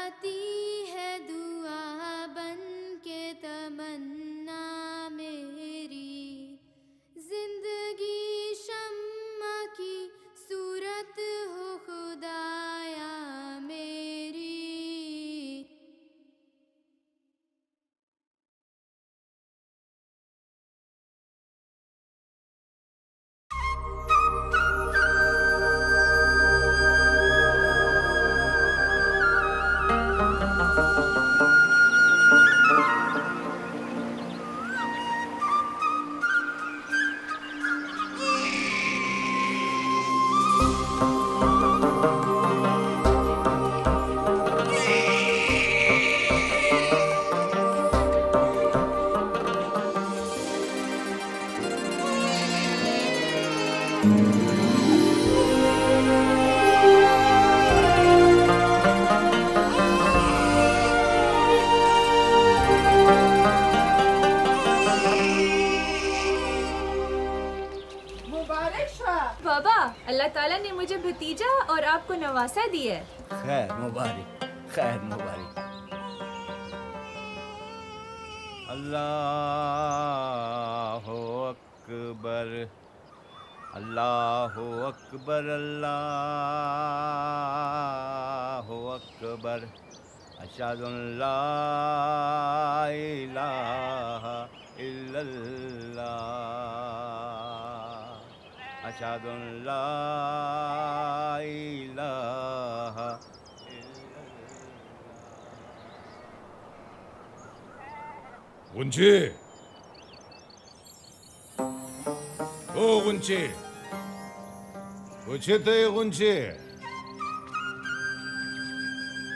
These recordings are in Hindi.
आती है दुआ बन के तमन्ना मेरी, जिंदगी शम्मा की सूरत हो खुदाया मेरी। बाबा, अल्लाह ताला ने मुझे भतीजा और आपको नवासा दी है। खैर मुबारक, खैर मुबारक। अल्लाहु अकबर, अल्लाहु अकबर, अल्लाहु अकबर। अशहदु अल्ला इलाहा इल्लल्लाह, अशहदु अल्ला इलाहा इल्लल्लाह। गुंची, ओ गुंची, गुंची, गुंची,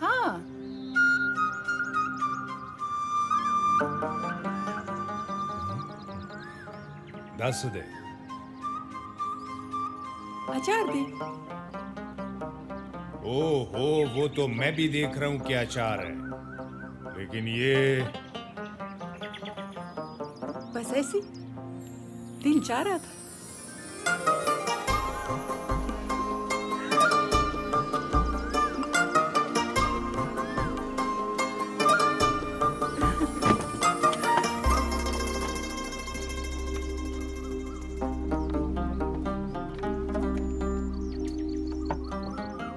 हाँ दस दे। अचार दे। ओहो, वो तो मैं भी देख रहा हूँ क्या अचार है, लेकिन ये बस ऐसी दिल चाह रहा था।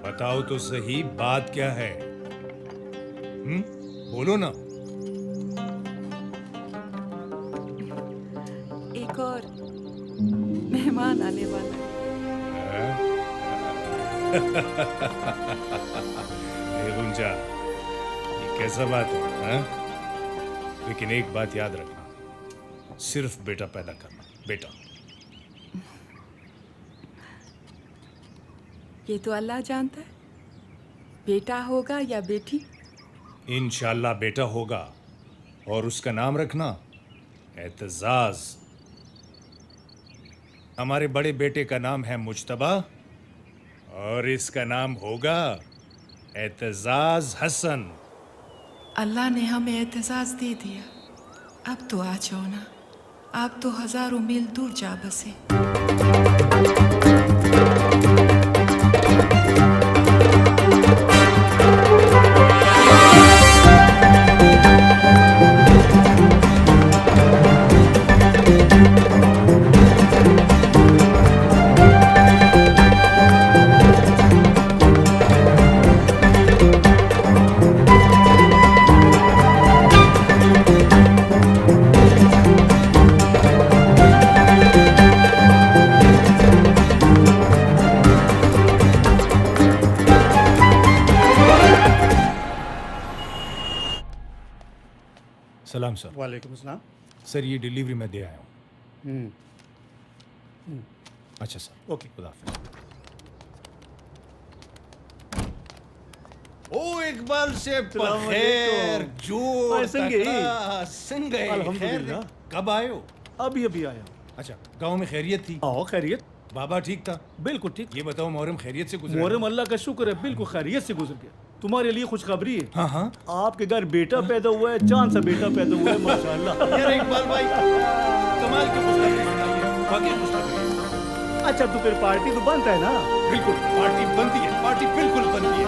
बताओ तो सही, बात क्या है? बोलो ना। एक और मेहमान आने वाला है। ए गुंजा, ये कैसा बात है, हाँ? लेकिन एक बात याद रखना, सिर्फ बेटा पैदा करना, बेटा। ये तो अल्लाह जानता है, बेटा होगा या बेटी। इंशाल्लाह बेटा होगा, और उसका नाम रखना एतजाज। हमारे बड़े बेटे का नाम है मुज्तबा, और इसका नाम होगा एतजाज हसन। अल्लाह ने हमें एतजाज दे दिया, अब तो आ जाओ ना, आप तो हजारों मील दूर जा बसे। सलाम सर। वालेकुम सलाम। सर ये डिलीवरी में दे आया हूँ। अच्छा सर, ओके, खुदा हाफिज़। ओ इकबाल से बखैर जो संगे अल्हम्दुलिल्लाह। कब आए हो? अभी अभी आया। अच्छा, गांव में खैरियत थी? आओ, खैरियत बाबा ठीक था? बिल्कुल ठीक। ये बताओ मुहर्रम खैरियत से गुजरा? मुहर्रम अल्लाह का शुक्र है बिल्कुल खैरियत से गुजर गया। तुम्हारे लिए खुशखबरी है। हाँ हाँ, आपके घर बेटा पैदा हुआ है, चांद सा बेटा पैदा हुआ है, माशाअल्लाह। यार इकबाल भाई, कमाल की खुशखबरी सुनाई है, वाकई खुशखबरी है। अच्छा तो फिर पार्टी तो बनता है ना? बिल्कुल पार्टी बनती है, पार्टी बिल्कुल बनती है।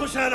खुशहाल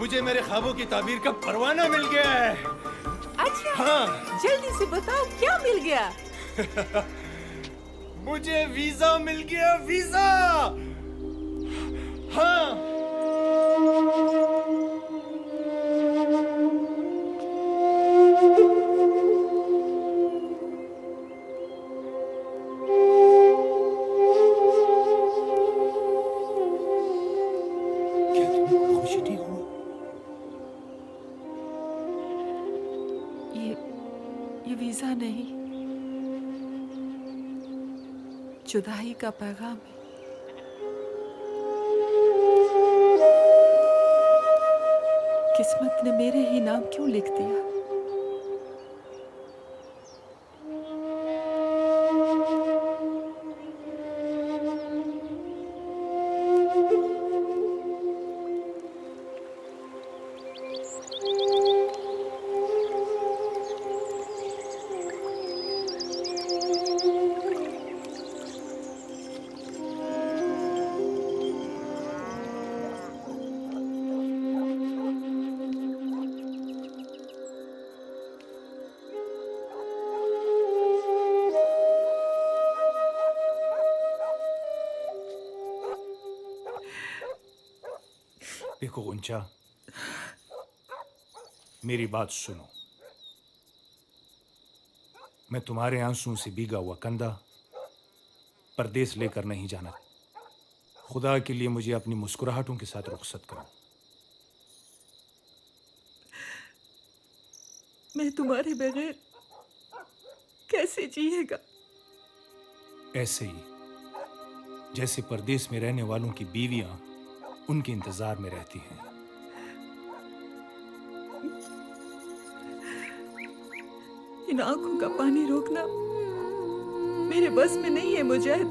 मुझे मेरे ख्वाबों की ताबीर का परवाना मिल गया है अच्छा हाँ जल्दी से बताओ क्या मिल गया मुझे वीजा मिल गया वीजा हाँ क्या तुम्हें खुशी नहीं हुआ ये वीजा नहीं जुदाई का पैगाम है किस्मत ने मेरे ही नाम क्यों लिख दिया देखो गुंचा, मेरी बात सुनो। मैं तुम्हारे आंसुओं से भीगा हुआ कंधा परदेश लेकर नहीं जाना। खुदा के लिए मुझे अपनी मुस्कुराहटों के साथ रुखसत करो। मैं तुम्हारे बगैर कैसे जिएगा? ऐसे ही जैसे परदेश में रहने वालों की बीवियां उनके इंतजार में रहती हैं। इन आंखों का पानी रोकना मेरे बस में नहीं है मुजाहिद।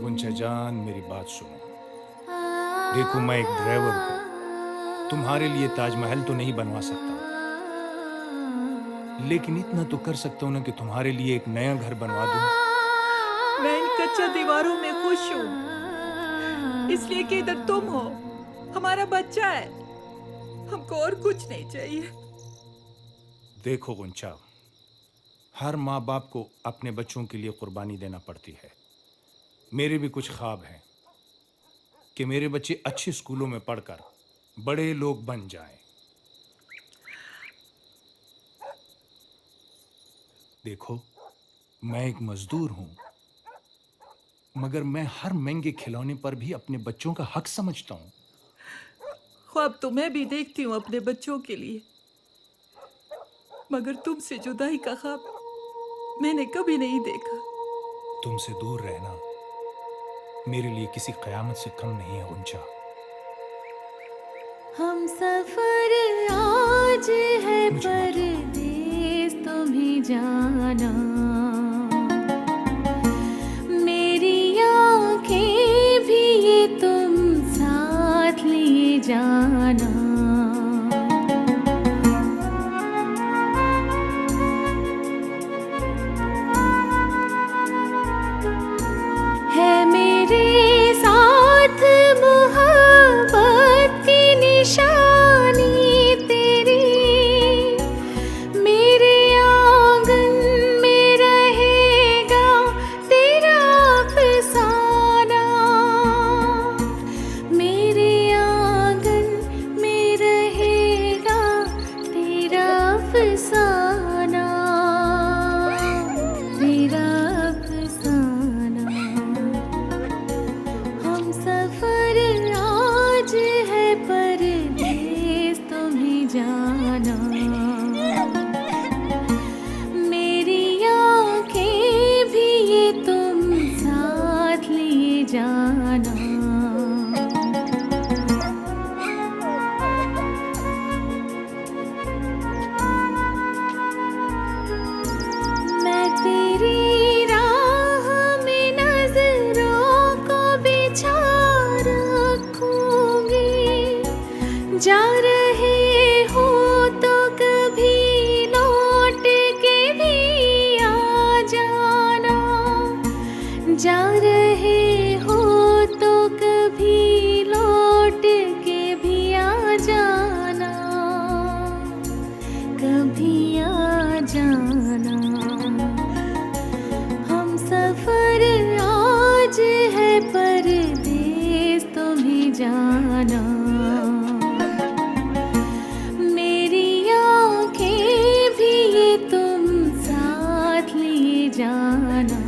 गुंचा जान, मेरी बात सुनो। देखो, मैं एक ड्राइवर हूं। तुम्हारे लिए ताजमहल तो नहीं बनवा सकता, लेकिन इतना तो कर सकता हूं ना कि तुम्हारे लिए एक नया घर बनवा दूं। मैं इन कच्चा दीवारों में खुश हूँ, इसलिए कि इधर तुम हो, हमारा बच्चा है। हमको और कुछ नहीं चाहिए। देखो गुंचा, हर माँ बाप को अपने बच्चों के लिए कुर्बानी देना पड़ती है। मेरे भी कुछ ख्वाब हैं कि मेरे बच्चे अच्छे स्कूलों में पढ़कर बड़े लोग बन जाएं। देखो, मैं एक मजदूर हूं, मगर मैं हर महंगे खिलौने पर भी अपने बच्चों का हक समझता हूं। ख्वाब तो मैं भी देखती हूँ अपने बच्चों के लिए, मगर तुमसे जुदाई का ख्वाब मैंने कभी नहीं देखा। तुमसे दूर रहना मेरे लिए किसी कयामत से कम नहीं है गुंचा। हम सफर आज है परदेस तुम्हें जाना, मेरी आंखें भी ये तुम साथ लिए जाना। है मेरे साथ मोहब्बत की निशानी तेरी, मेरे आंगन में रहे जाना, मेरी आंखें भी ये तुम साथ लिए जाना।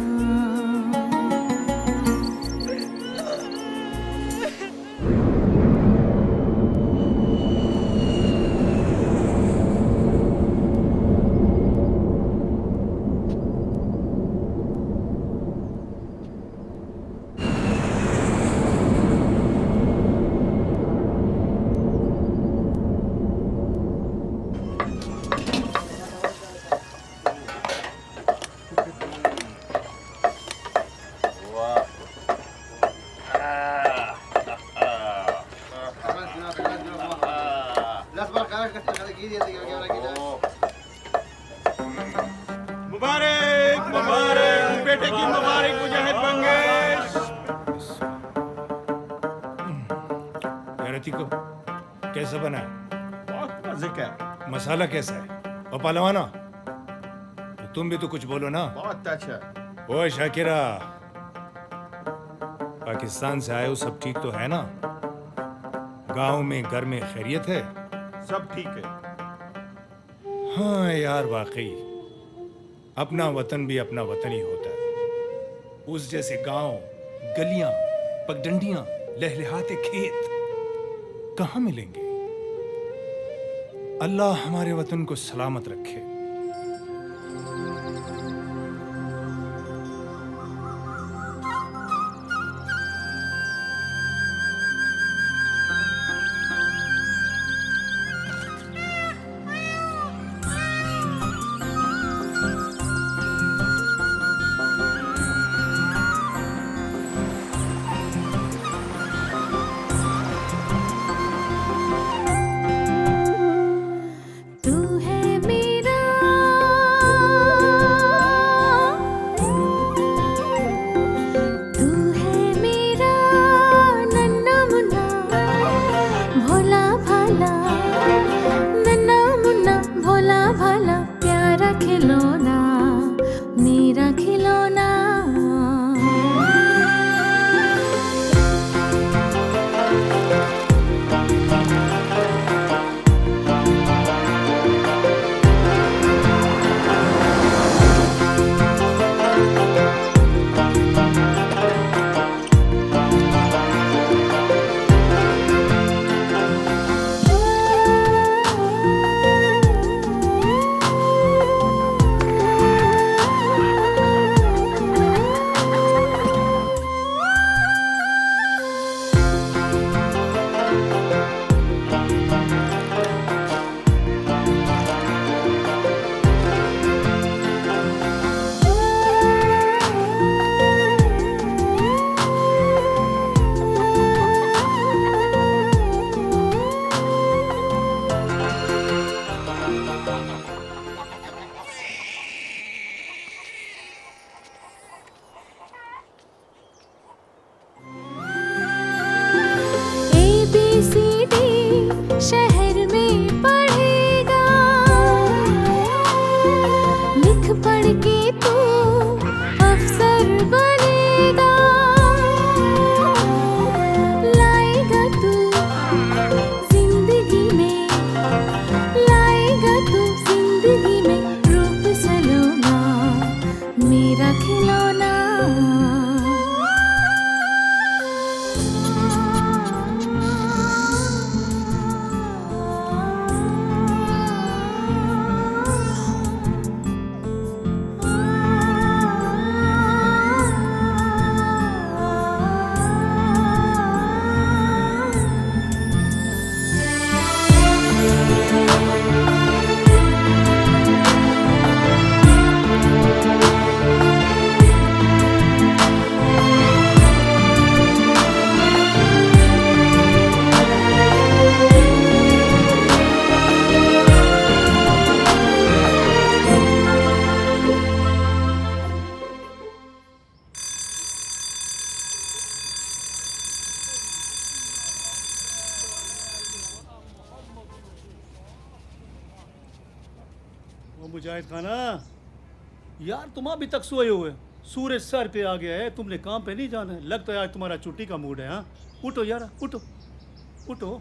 मुबारक मुबारक बेटे की मुबारक मुजाहिद मंगेश। को कैसा बना है? बहुत मजे का है। मसाला कैसा है? और पहलवाना तो तुम भी तो कुछ बोलो ना। बहुत अच्छा। ओ शाकिरा, पाकिस्तान से आए हो, सब ठीक तो है ना? गांव में घर में खैरियत है? सब ठीक है। हाँ यार, वाकई अपना वतन भी अपना वतन ही होता है। उस जैसे गांव, गलियां, पगडंडियां, लहलहाते खेत कहां मिलेंगे? अल्लाह हमारे वतन को सलामत रखे। शहर में पढ़ेगा, लिख पढ़ के तू अफसर बनेगा, लाएगा तू जिंदगी में, लाएगा तू जिंदगी में रूप सलोना, मेरा खिलौना। मुजाहिद खाना यार, तुम अभी तक सोए हुए, सूरज सर पे आ गया है, तुमने काम पे नहीं जाना है। लगता है आज तुम्हारा छुट्टी का मूड है। हाँ, उठो यार, उठो। उठो।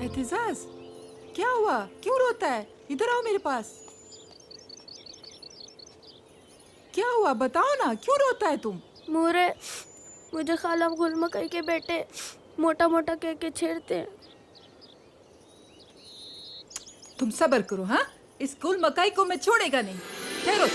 एहतिजाज, क्या हुआ? क्यों रोता है? इधर आओ मेरे पास। क्या हुआ बताओ ना, क्यों रोता है तुम? मोरे, मुझे खाला गुल मकई के बेटे मोटा मोटा कह के छेड़ते हैं। तुम सब्र करो। हाँ, इस गुल मकई को मैं छोड़ेगा नहीं। ठहरो।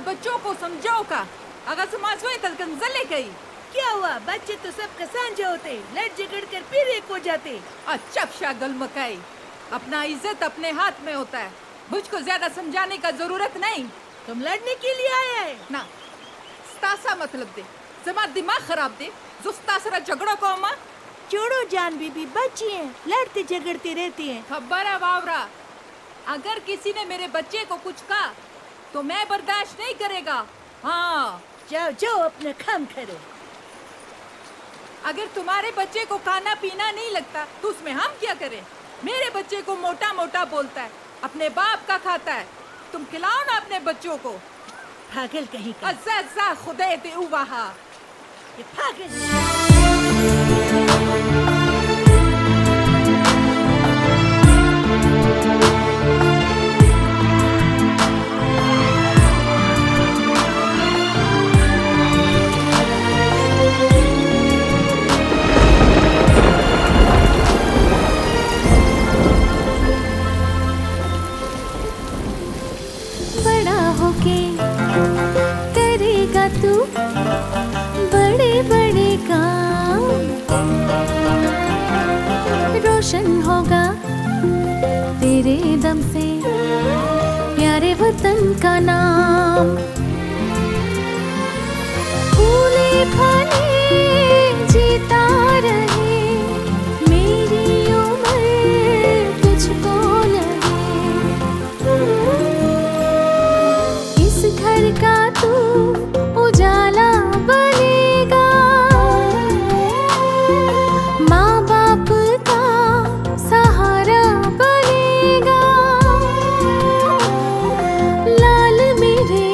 बच्चों को समझाओ का अगर समाजवाई तलकन जले गई। क्या हुआ? बच्चे तो सब कसांजे होते, लड़ झगड़ कर फिर एक हो जाते। अच्छा शागल मकाई, अपना इज्जत अपने हाथ में होता है, मुझको ज्यादा समझाने का जरूरत नहीं। तुम लड़ने के लिए आया है ना? स्तासा मतलब दे, जमा दिमाग खराब दे, जो स्तासरा झगड़ो को माँ। छोड़ो जान बीबी, बच्ची हैं, लड़ते झगड़ते रहती हैं। खबर है वावरा, अगर किसी ने मेरे बच्चे को कुछ कहा तो मैं बर्दाश्त नहीं करेगा। हाँ, जाओ जाओ अपना काम करो। अगर तुम्हारे बच्चे को खाना पीना नहीं लगता तो उसमें हम क्या करें? मेरे बच्चे को मोटा मोटा बोलता है, अपने बाप का खाता है, तुम खिलाओ ना अपने बच्चों को। पागल कहीं का। अज़्ज़ा अज़्ज़ा खुदे दे उवाहा, ये पागल। बड़ा होके करेगा तू बड़े बड़े काम, रोशन होगा तेरे दम से प्यारे वतन का नाम। फूले फले जीता रहे मेरी उम्र तुझको लगे, इस घर का तू उजाला बनेगा, माँ बाप का सहारा बनेगा। लाल मेरे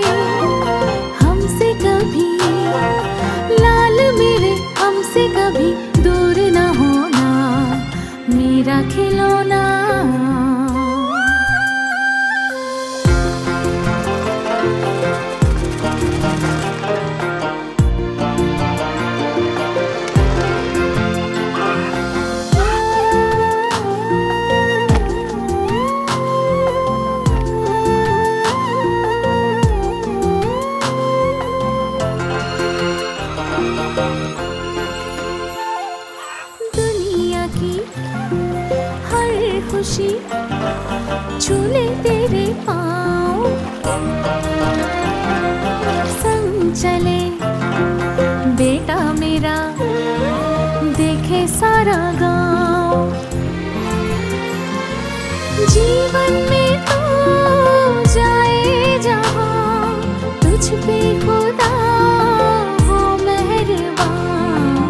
हमसे कभी, लाल मेरे हमसे कभी दूर न होना, मेरा खिलौना। दुनिया की हर खुशी छूले तेरे पाँव, संग चले बेटा मेरा देखे सारा गाँव। जीवन में तो जाए जहाँ तुझ पे खुदा हो मेहरबान।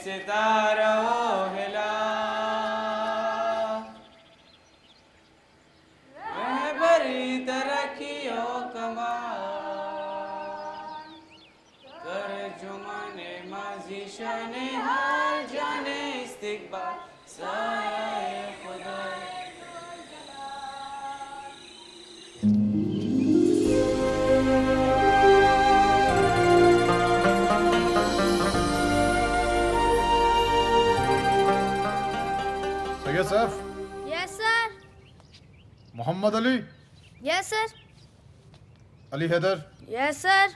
सितारों हिला रहबरी तरक्कियों कमा कर जुमाने माजी शाने हाल जाने इस्तिकबाल साए खुदा Syed yes sir. Mohammad Ali, yes sir. Ali Haider, yes sir.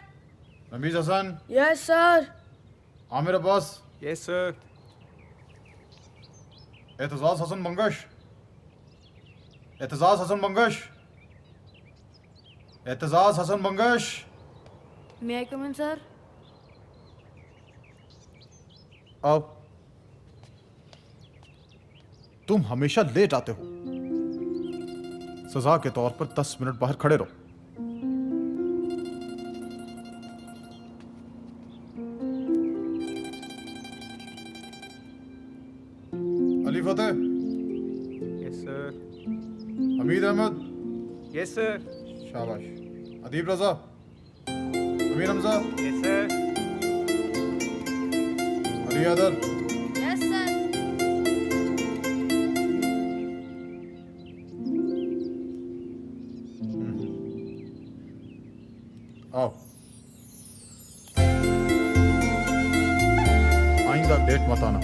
Rameez Hasan, yes sir. Aamir Abbas, yes sir. Aitzaz Hasan Mangash, Aitzaz Hasan Mangash, Aitzaz Hasan Mangash. May I come in sir? आओ। तुम हमेशा लेट आते हो। सजा के तौर पर 10 मिनट बाहर खड़े रहो। Ali Fateh, yes sir. Hamid Ahmad, yes sir. शाबाश। Adeeb Raza, Amir Hamza, yes sir. Ali Haider, yes sir. आओ। आइंदा लेट मत आना।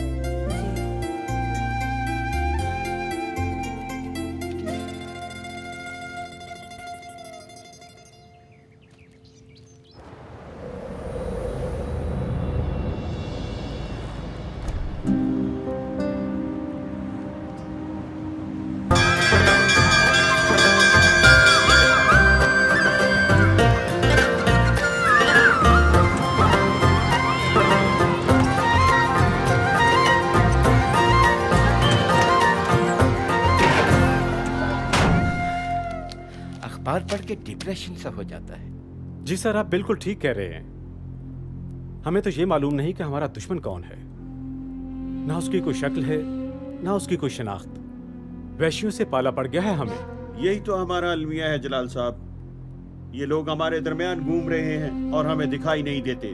अखबार पढ़ के डिप्रेशन सा हो जाता है। जी सर, आप बिल्कुल ठीक कह रहे हैं। हमें तो ये मालूम नहीं कि हमारा दुश्मन कौन है। ना उसकी कोई शक्ल है, ना उसकी कोई शनाख्त। वैश्यों से पाला पड़ गया है हमें। यही तो हमारा अलमिया है जलाल साहब। ये लोग हमारे दरमियान घूम रहे हैं और हमें दिखाई नहीं देते।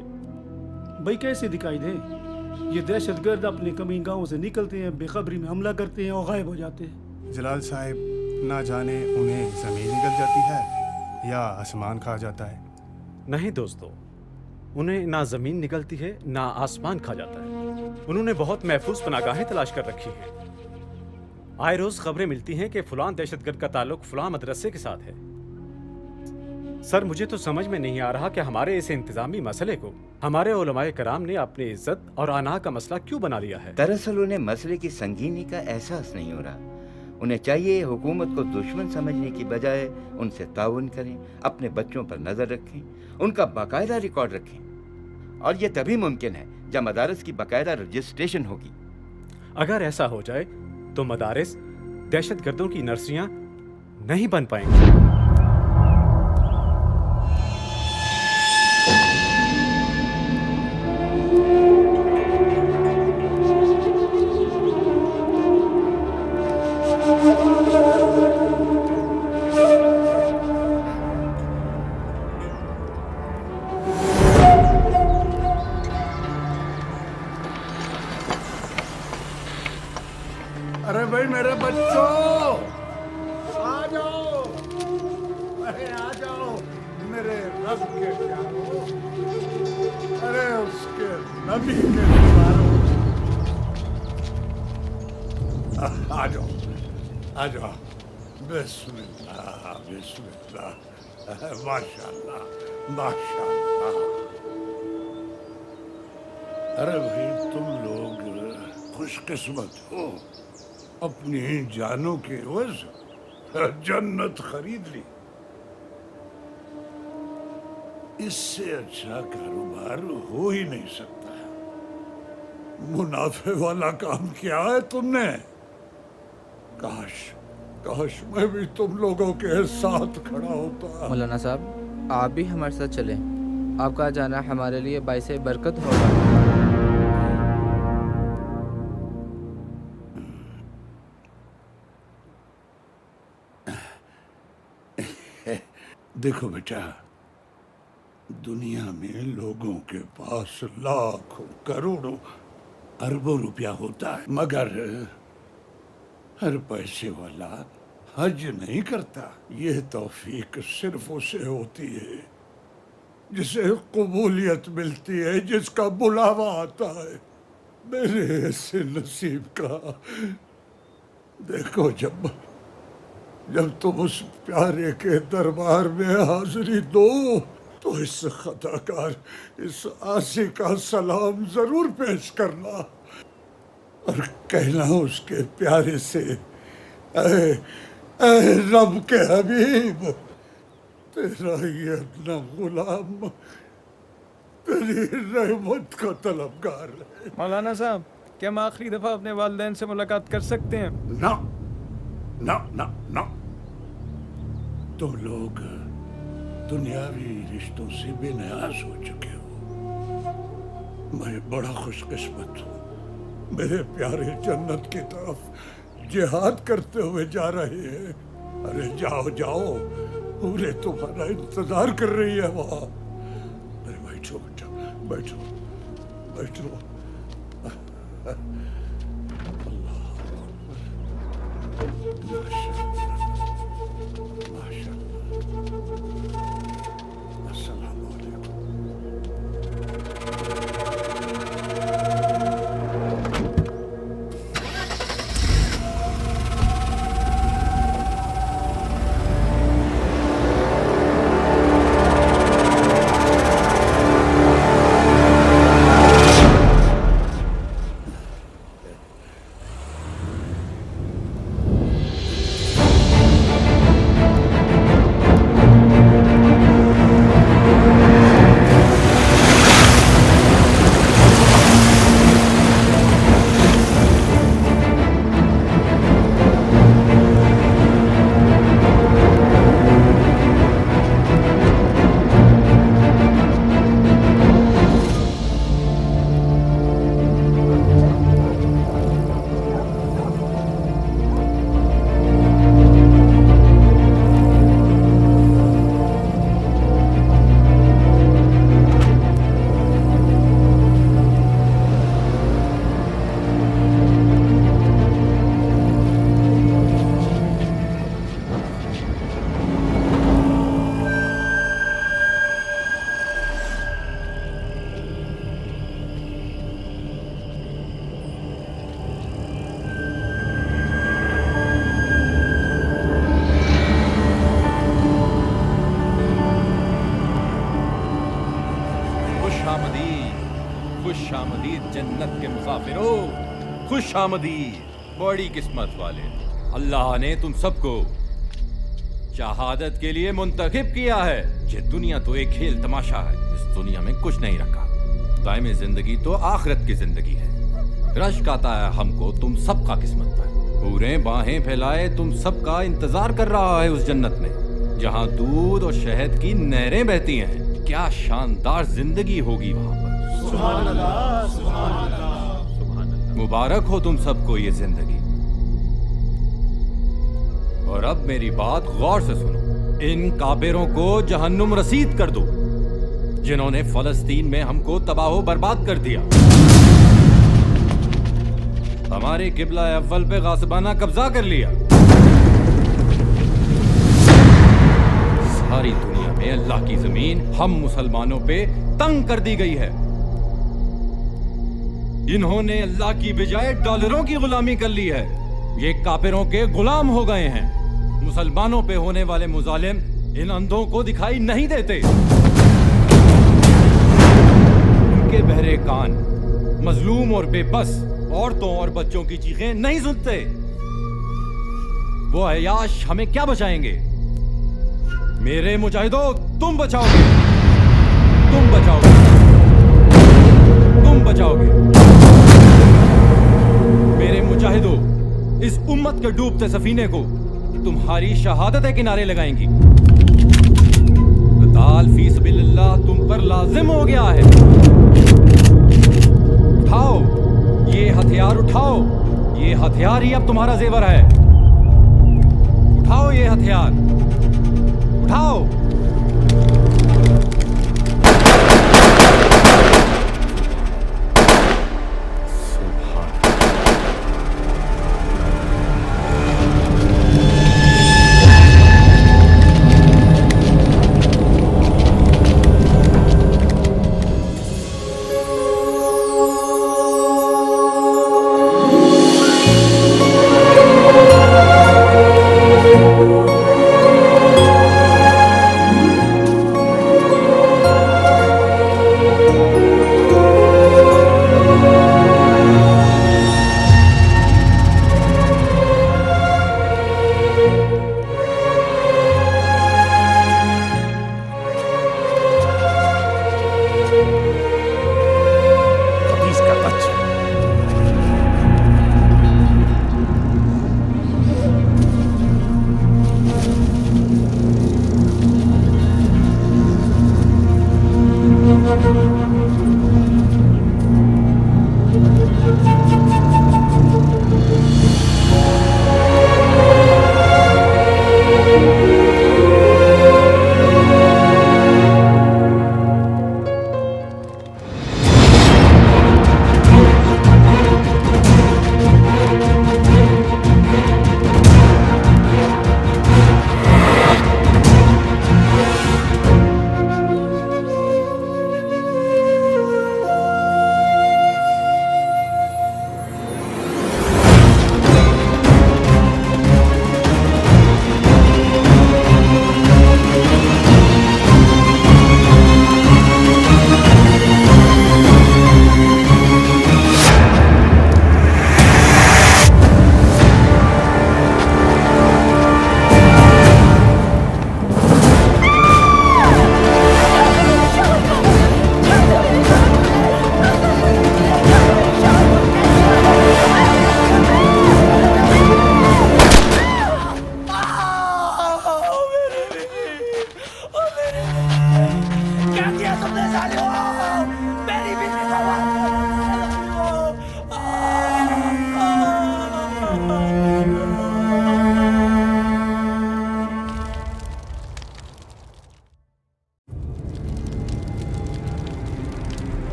भाई कैसे दिखाई दे? ये दहशतगर्द अपने कमीन गांवों से निकलते हैं, बेखबरी में हमला करते हैं और गायब हो जाते हैं। जलाल साहब, ना जाने उन्हें ज़मीन निकल जाती है या आसमान खा जाता है। नहीं दोस्तों, उन्हें ना ज़मीन निकलती है ना आसमान खा जाता है। उन्होंने बहुत महफूज पनागाहें तलाश कर रखी हैं। आए रोज़ खबरें मिलती हैं कि फलां दहशतगर्द का ताल्लुक फलां मदरसे के साथ है। सर, मुझे तो समझ में नहीं आ रहा कि हमारे इस इंतजामी मसले को हमारे उलमाए कराम ने अपनी इज्जत और आना का मसला क्यों बना लिया है। दरअसल उन्हें मसले की संगीनी का एहसास नहीं हो रहा। उन्हें चाहिए हुकूमत को दुश्मन समझने की बजाय उनसे ताउन करें, अपने बच्चों पर नजर रखें, उनका बाकायदा रिकॉर्ड रखें। और ये तभी मुमकिन है जब मदारस की बाकायदा रजिस्ट्रेशन होगी। अगर ऐसा हो जाए तो मदारिस दहशतगर्दों की नर्सरियां नहीं बन पाएंगी। अरे भाई मेरे बच्चों, आ जाओ, अरे आ जाओ मेरे रब के प्यारों, अरे उसके नबी के दीवारों, आ जाओ, आ जाओ। बिस्मिल्लाह बिस्मिल्लाह, माशाल्लाह माशाल्लाह। अरे भाई तुम लोग खुशकिस्मत हो, अपनी जानों के एवज जन्नत खरीद ली। इससे अच्छा कारोबार हो ही नहीं सकता। मुनाफे वाला काम किया है तुमने। काश काश मैं भी तुम लोगों के साथ खड़ा होता। मौलाना साहब, आप भी हमारे साथ चलें। आपका जाना हमारे लिए बाइस बरकत होगा। देखो बेटा, दुनिया में लोगों के पास लाखों करोड़ों अरबों रुपया होता है, मगर हर पैसे वाला हज नहीं करता। ये तौफीक सिर्फ उसे होती है जिसे कबूलियत मिलती है, जिसका बुलावा आता है। मेरे ऐसे नसीब का देखो, जब तुम उस प्यारे के दरबार में हाजिरी दो तो इस खताकार, इस आसी का सलाम जरूर पेश करना और कहना उसके प्यारे से, ऐ रब के हबीब, तेरा ये अपना गुलाम तेरी रहमत का तलबगार है। मौलाना साहब, क्या हम आखिरी दफा अपने वालिदैन से मुलाकात कर सकते हैं? ना ना ना ना, तुम लोग दुनियावी रिश्तों से बेनियाज हो चुके हो। मैं बड़ा खुशकिस्मत हूँ, मेरे प्यारे जन्नत की तरफ जिहाद करते हुए जा रहे हैं। अरे जाओ जाओ, पूरे तुम्हारा इंतजार कर रही है वहाँ। अरे बैठो बेटा, बैठो बैठो। खुशामदीद जन्नत के मुसाफिरों, खुशामदीद। बड़ी किस्मत वाले, अल्लाह ने तुम सबको शहादत के लिए मुंतखब किया है। ये दुनिया तो एक खेल तमाशा है, इस दुनिया में कुछ नहीं रखा। दायमे जिंदगी तो आखिरत की जिंदगी है। रश्क आता है हमको तुम सबका किस्मत पर। पूरे बाहें फैलाए तुम सबका इंतजार कर रहा है उस जन्नत में, जहाँ दूध और शहद की नहरें बहती हैं। क्या शानदार जिंदगी होगी वहाँ पर। सुभान अल्लाह, सुभान अल्लाह, सुभान अल्लाह। मुबारक हो तुम सबको ये जिंदगी। और अब मेरी बात गौर से सुनो। इन काफिरों को जहन्नुम रसीद कर दो, जिन्होंने फलस्तीन में हमको तबाह बर्बाद कर दिया। हमारे किबला अव्वल पे गासिबाना कब्जा कर लिया। सारी दुनिया में अल्लाह की जमीन हम मुसलमानों पे तंग कर दी गई है। इन्होंने अल्लाह की बजाय डॉलरों की गुलामी कर ली है। ये काफिरों के गुलाम हो गए हैं। मुसलमानों पे होने वाले मुजालिम इन अंधों को दिखाई नहीं देते। उनके बहरे कान मजलूम और बेबस औरतों और बच्चों की चीखें नहीं सुनते। वो अयाश हमें क्या बचाएंगे? मेरे मुजाहिदों, तुम बचाओगे, तुम बचाओगे, तुम बचाओगे। मेरे मुजाहिदों, इस उम्मत के डूबते सफीने को तुम्हारी शहादतें किनारे लगाएंगी। किताल फी सबिलिल्लाह तुम पर लाजिम हो गया है। उठाओ ये हथियार, उठाओ ये हथियार ही अब तुम्हारा जेवर है। उठाओ ये हथियार, उठाओ।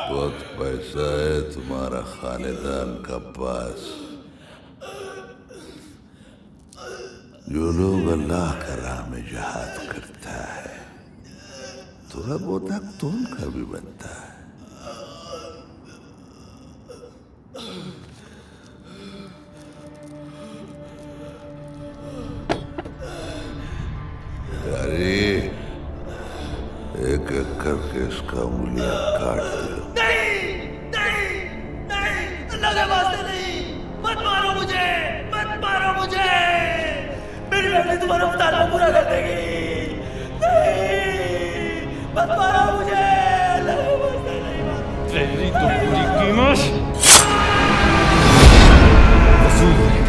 बहुत पैसा है तुम्हारा खानदान का पास। जो लोग अल्लाह का राह में जहाद करता है थोड़ा बहुत हक तो उनका भी बनता है। अरे एक एक करके इसका उंगलियां काट दो। अल्लाह के वास्ते नहीं, मत मारो मुझे, मत मारो मुझे। मेरी फैमिली तुम्हारा मुतालबा पूरा कर देगी। नहीं, मत मारो मुझे, अल्लाह के वास्ते नहीं। तेरी तो पूरी कीमत वसूल होगी।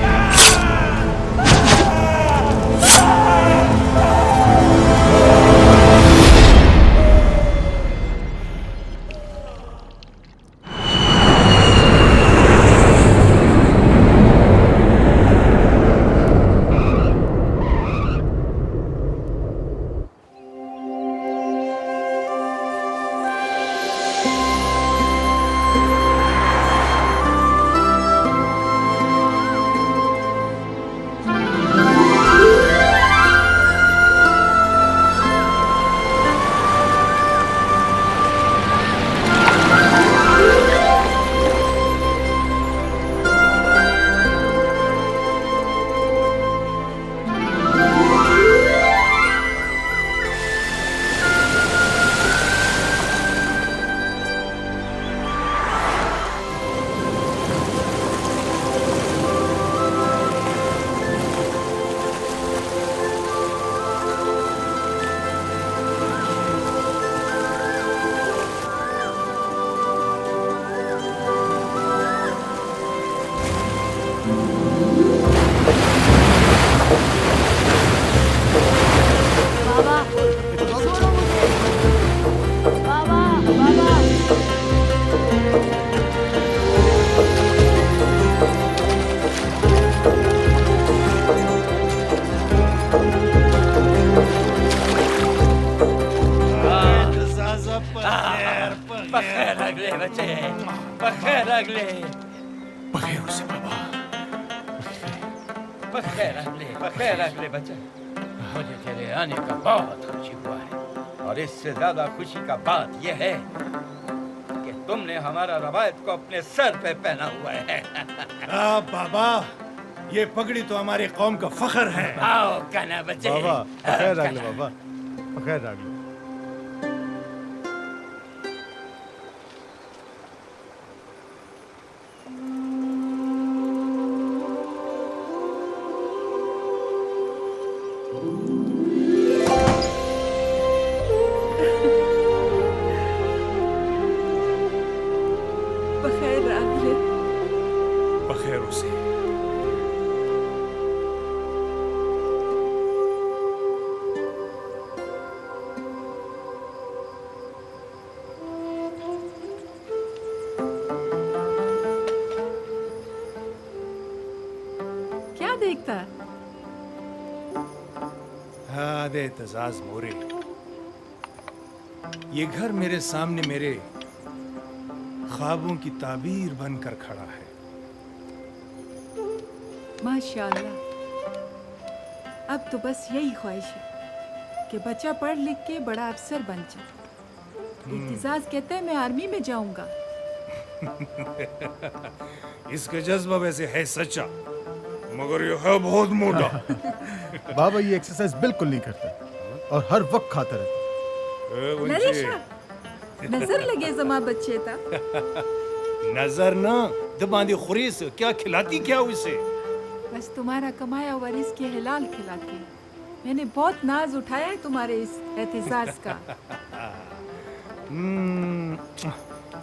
अगले बखैर से बाबा। बखैर अगले बच्चा। मुझे तेरे आने का बहुत खुशी हुआ है और इससे ज्यादा खुशी का बात यह है कि तुमने हमारा रवायत को अपने सर पे पहना हुआ है। बाबा, ये पगड़ी तो हमारे कौम का फख्र है। आओ काना बच्चे। बाबा बखैर रागले बाबा, बखैर रागले। बखैर रागले। बखैर से। क्या देखता है? हादे एतजाज मोरे, ये घर मेरे सामने मेरे ख्वाबों की ताबीर बनकर खड़ा है। माशाल्लाह। अब तो बस यही ख्वाहिश है कि बच्चा पढ़ लिख के बड़ा अफसर बन जाए। इत्तेजाज कहते हैं मैं आर्मी में जाऊंगा। इसका जज्बा वैसे है सच्चा, मगर ये है बहुत मोटा। बाबा ये एक्सरसाइज बिल्कुल नहीं करता और हर वक्त खाता रहता। नरेशा, नजर लगे जमा बच्चे था। नजर ना दबांदी खुरी से क्या खिलाती क्या उसे? बस तुम्हारा कमाया हुआ रिज़्क़ के हिलाल खिलाती हूँ। मैंने बहुत नाज उठाया है तुम्हारे इस एहतिजाज का।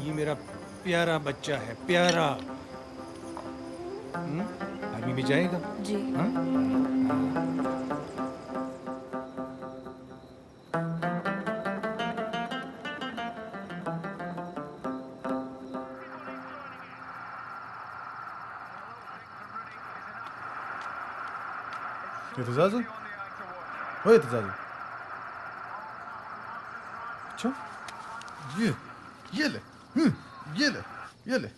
ये मेरा प्यारा बच्चा है, प्यारा। आर्मी में जाएगा जी। एतजाज़, ओ एतजाज़। अच्छा, ये ले, ये ले, ये ले।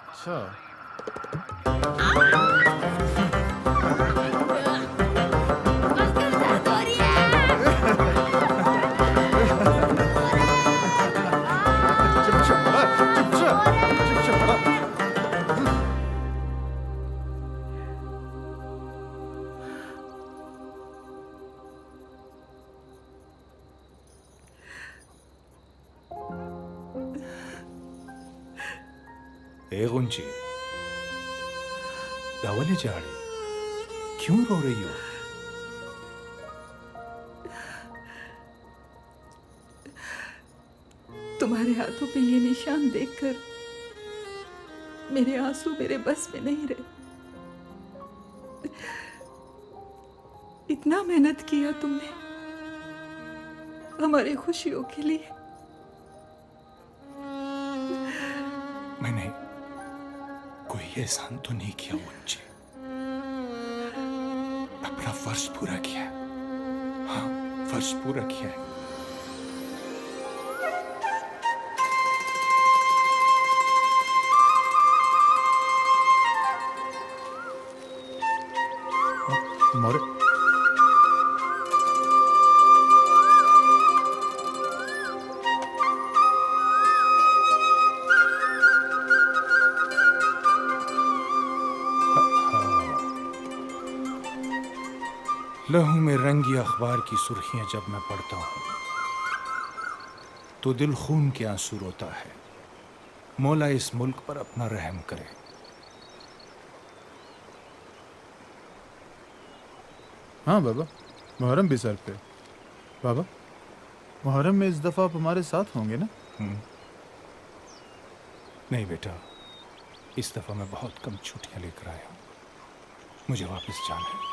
अच्छा। ए गुंची, दावले जाड़े, क्यों रो रही हो? तुम्हारे हाथों पे ये निशान देखकर मेरे आंसू मेरे बस में नहीं रहे। इतना मेहनत किया तुमने हमारी खुशियों के लिए। मैंने कोई एहसान तो नहीं किया मुझे, अपना फर्ज पूरा किया। हाँ, फर्ज पूरा किया है। मोरे लहू में रंगी अखबार की सुर्खियां जब मैं पढ़ता हूं तो दिल खून के आंसू रोता है। मौला इस मुल्क पर अपना रहम करे। हाँ बाबा, मुहर्रम भी सर पे। बाबा, मुहर्रम में इस दफा आप हमारे साथ होंगे ना? नहीं बेटा, इस दफा मैं बहुत कम छुट्टियां लेकर आया हूं। मुझे वापस जाना है।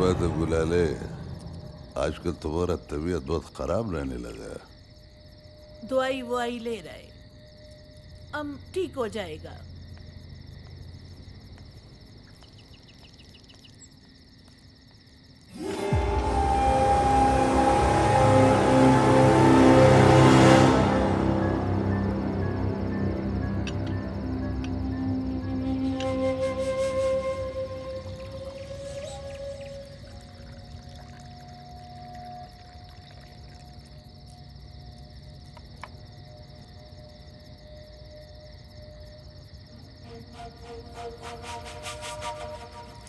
बात है गुलाले, आजकल तुम्हारा तबीयत बहुत खराब रहने लगा है। दवाई ववाई ले रहे, अब ठीक हो जाएगा।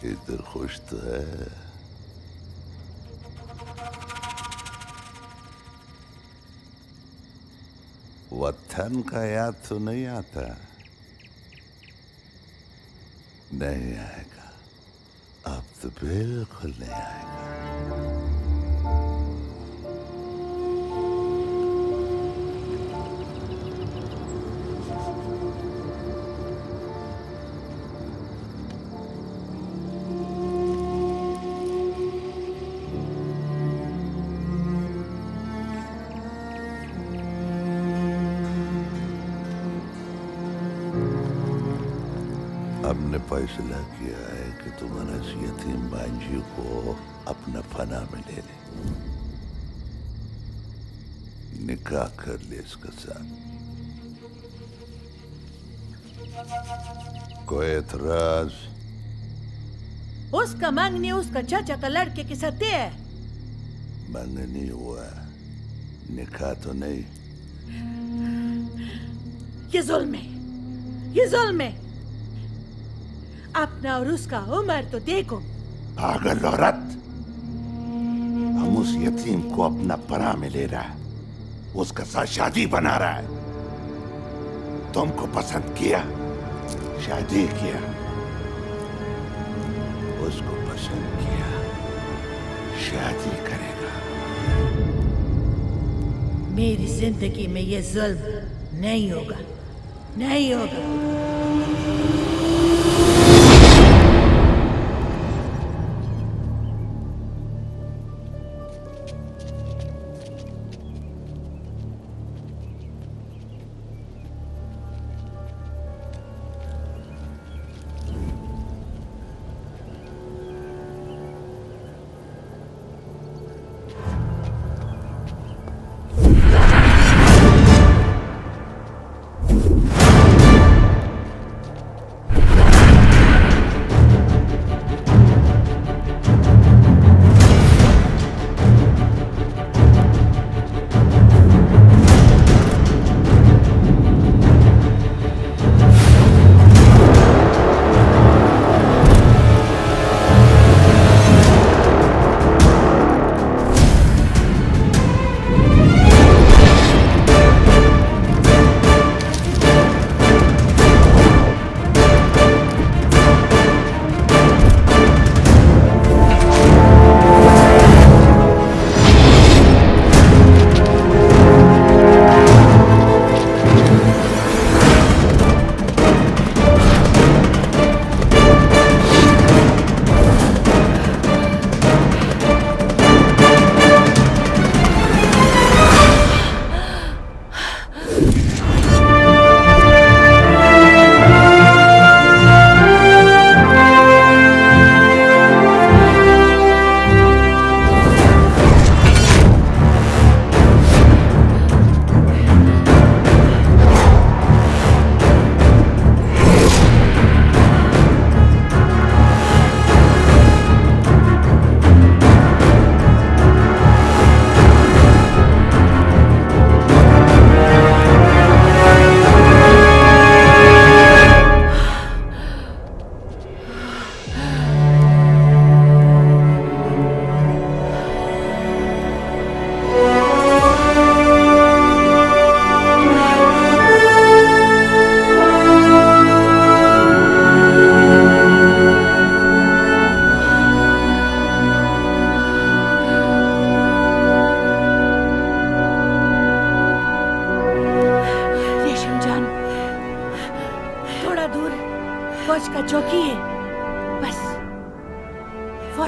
इधर खुश तो है। वतन का याद तो नहीं आता? नहीं आएगा, अब तो बिल्कुल नहीं आएगा। हमने फैसला किया है कि तुम्हारा इस यतीम बांझी को अपना फना में ले ले, निकाह कर ले इसके साथ। कोई एतराज? उसका मंगनी उसका चाचा का लड़के के साथ है। मंगनी हुआ, निकाह तो नहीं। ये जुल्म है, ये जुल्म है। अपना और उसका उम्र तो देखो। पागल औरत, हम उस यतीम को अपना परा में ले रहा है, उसका साथ शादी बना रहा है। तुमको पसंद किया, शादी किया, उसको पसंद किया, शादी करेगा। मेरी जिंदगी में ये जुल्म नहीं होगा, नहीं होगा।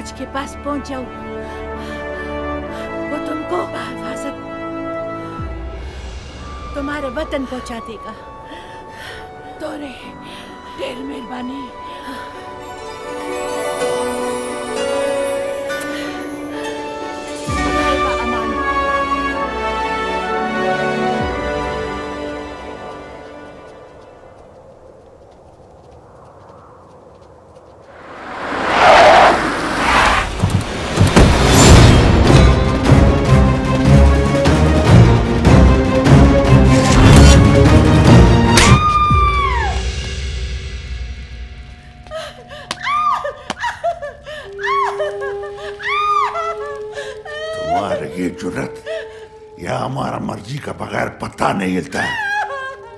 फौज के पास पहुंच जाऊं, वो तुमको हिफाजत तुम्हारे वतन पहुंचा देगा। तोरे ढेर मेहरबानी। ये जुर्रत या हमारा मर्जी का बगैर पता नहीं हिलता है।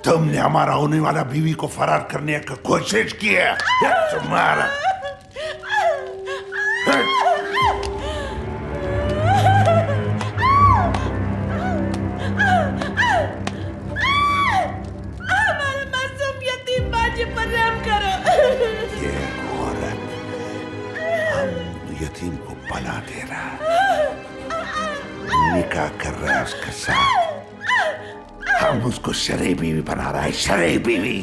तुमने हमारा होने वाला बीवी को फरार करने की कोशिश की है। तुम्हारा हमारे मासूम यतीम बाजी पर रहम करो। ये औरत हम यतीम को पला दे रहा है, निकाह कर रहा है उसके साथ। हम उसको शरई बीवी बना रहा है, शरई बीवी।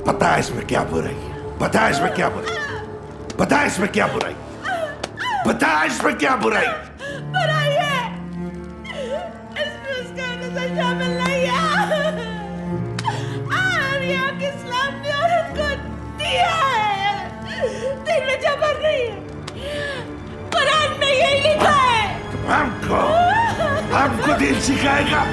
पता है इसमें क्या बुराई है? बता इसमें क्या बुराई? बता इसमें क्या बुराई? बता इसमें क्या बुराई? बुराई है, इसमें उसका नजर शामिल नहीं है। और यहाँ के इस्लाम ने औरत को दिया है, दिल में जबर नहीं है। कुरान में यही लिखा है। हमको दिल सिखाएगा।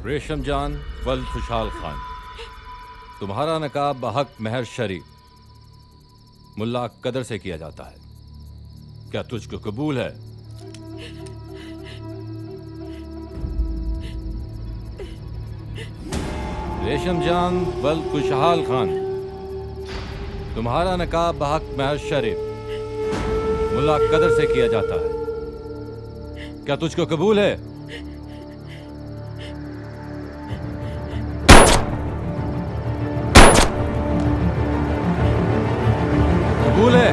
रेशम जान वल खुशहाल खान, तुम्हारा नकाब बहक महर शरी मुल्ला कदर से किया जाता है, क्या तुझको कबूल है? रेशम जान वल खुशहाल खान, तुम्हारा नकाब बहक महर शरी मुल्ला कदर से किया जाता है, क्या तुझको कबूल है? कबूल है?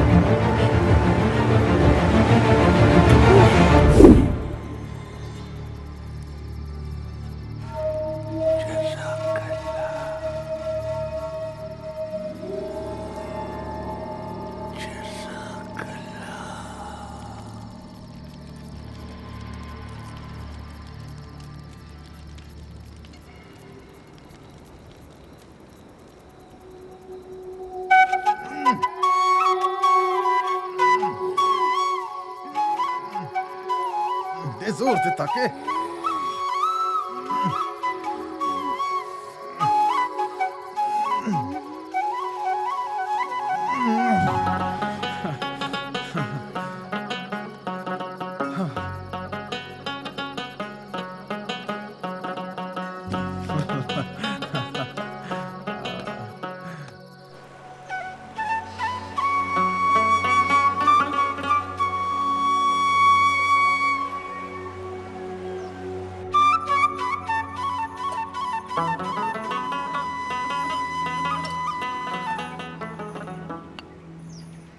जोर से ताके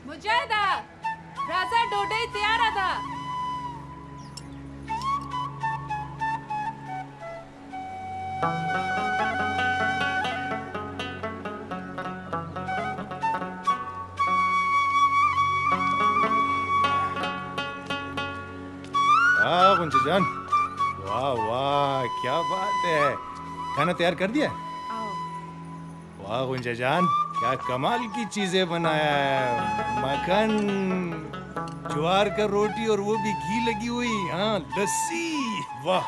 मुजाहिदा, राजा डोडई तैयार था। जान, वाह वाह, क्या बात है। खाना तैयार कर दिया? वाह गुंजा जान, क्या कमाल की चीजें बनाया है। मक्खन, ज्वार का रोटी और वो भी घी लगी हुई, हाँ लस्सी, वाह।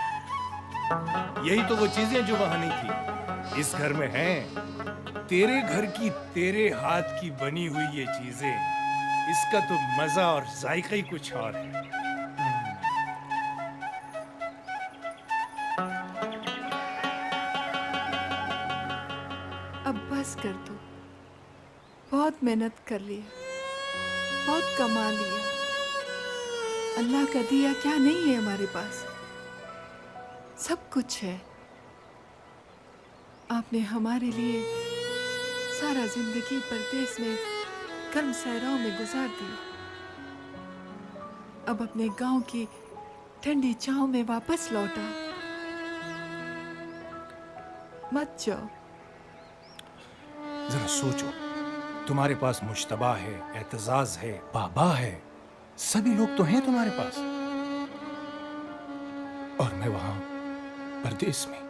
यही तो वो चीजें जो वहां नहीं थी, इस घर में हैं। तेरे घर की, तेरे हाथ की बनी हुई ये चीजें, इसका तो मजा और जायका ही कुछ और है। अब बस कर दो। बहुत मेहनत कर ली है, बहुत कमा लिया। अल्लाह का दिया क्या नहीं है हमारे पास, सब कुछ है। आपने हमारे लिए सारा जिंदगी परदेश में गर्म सहराओं में गुजार दी। अब अपने गांव की ठंडी छांव में वापस लौटा। मत जाओ। जरा सोचो, तुम्हारे पास मुश्तबा है, एतजाज है, बाबा है, सभी लोग तो हैं तुम्हारे पास। और मैं वहां परदेश में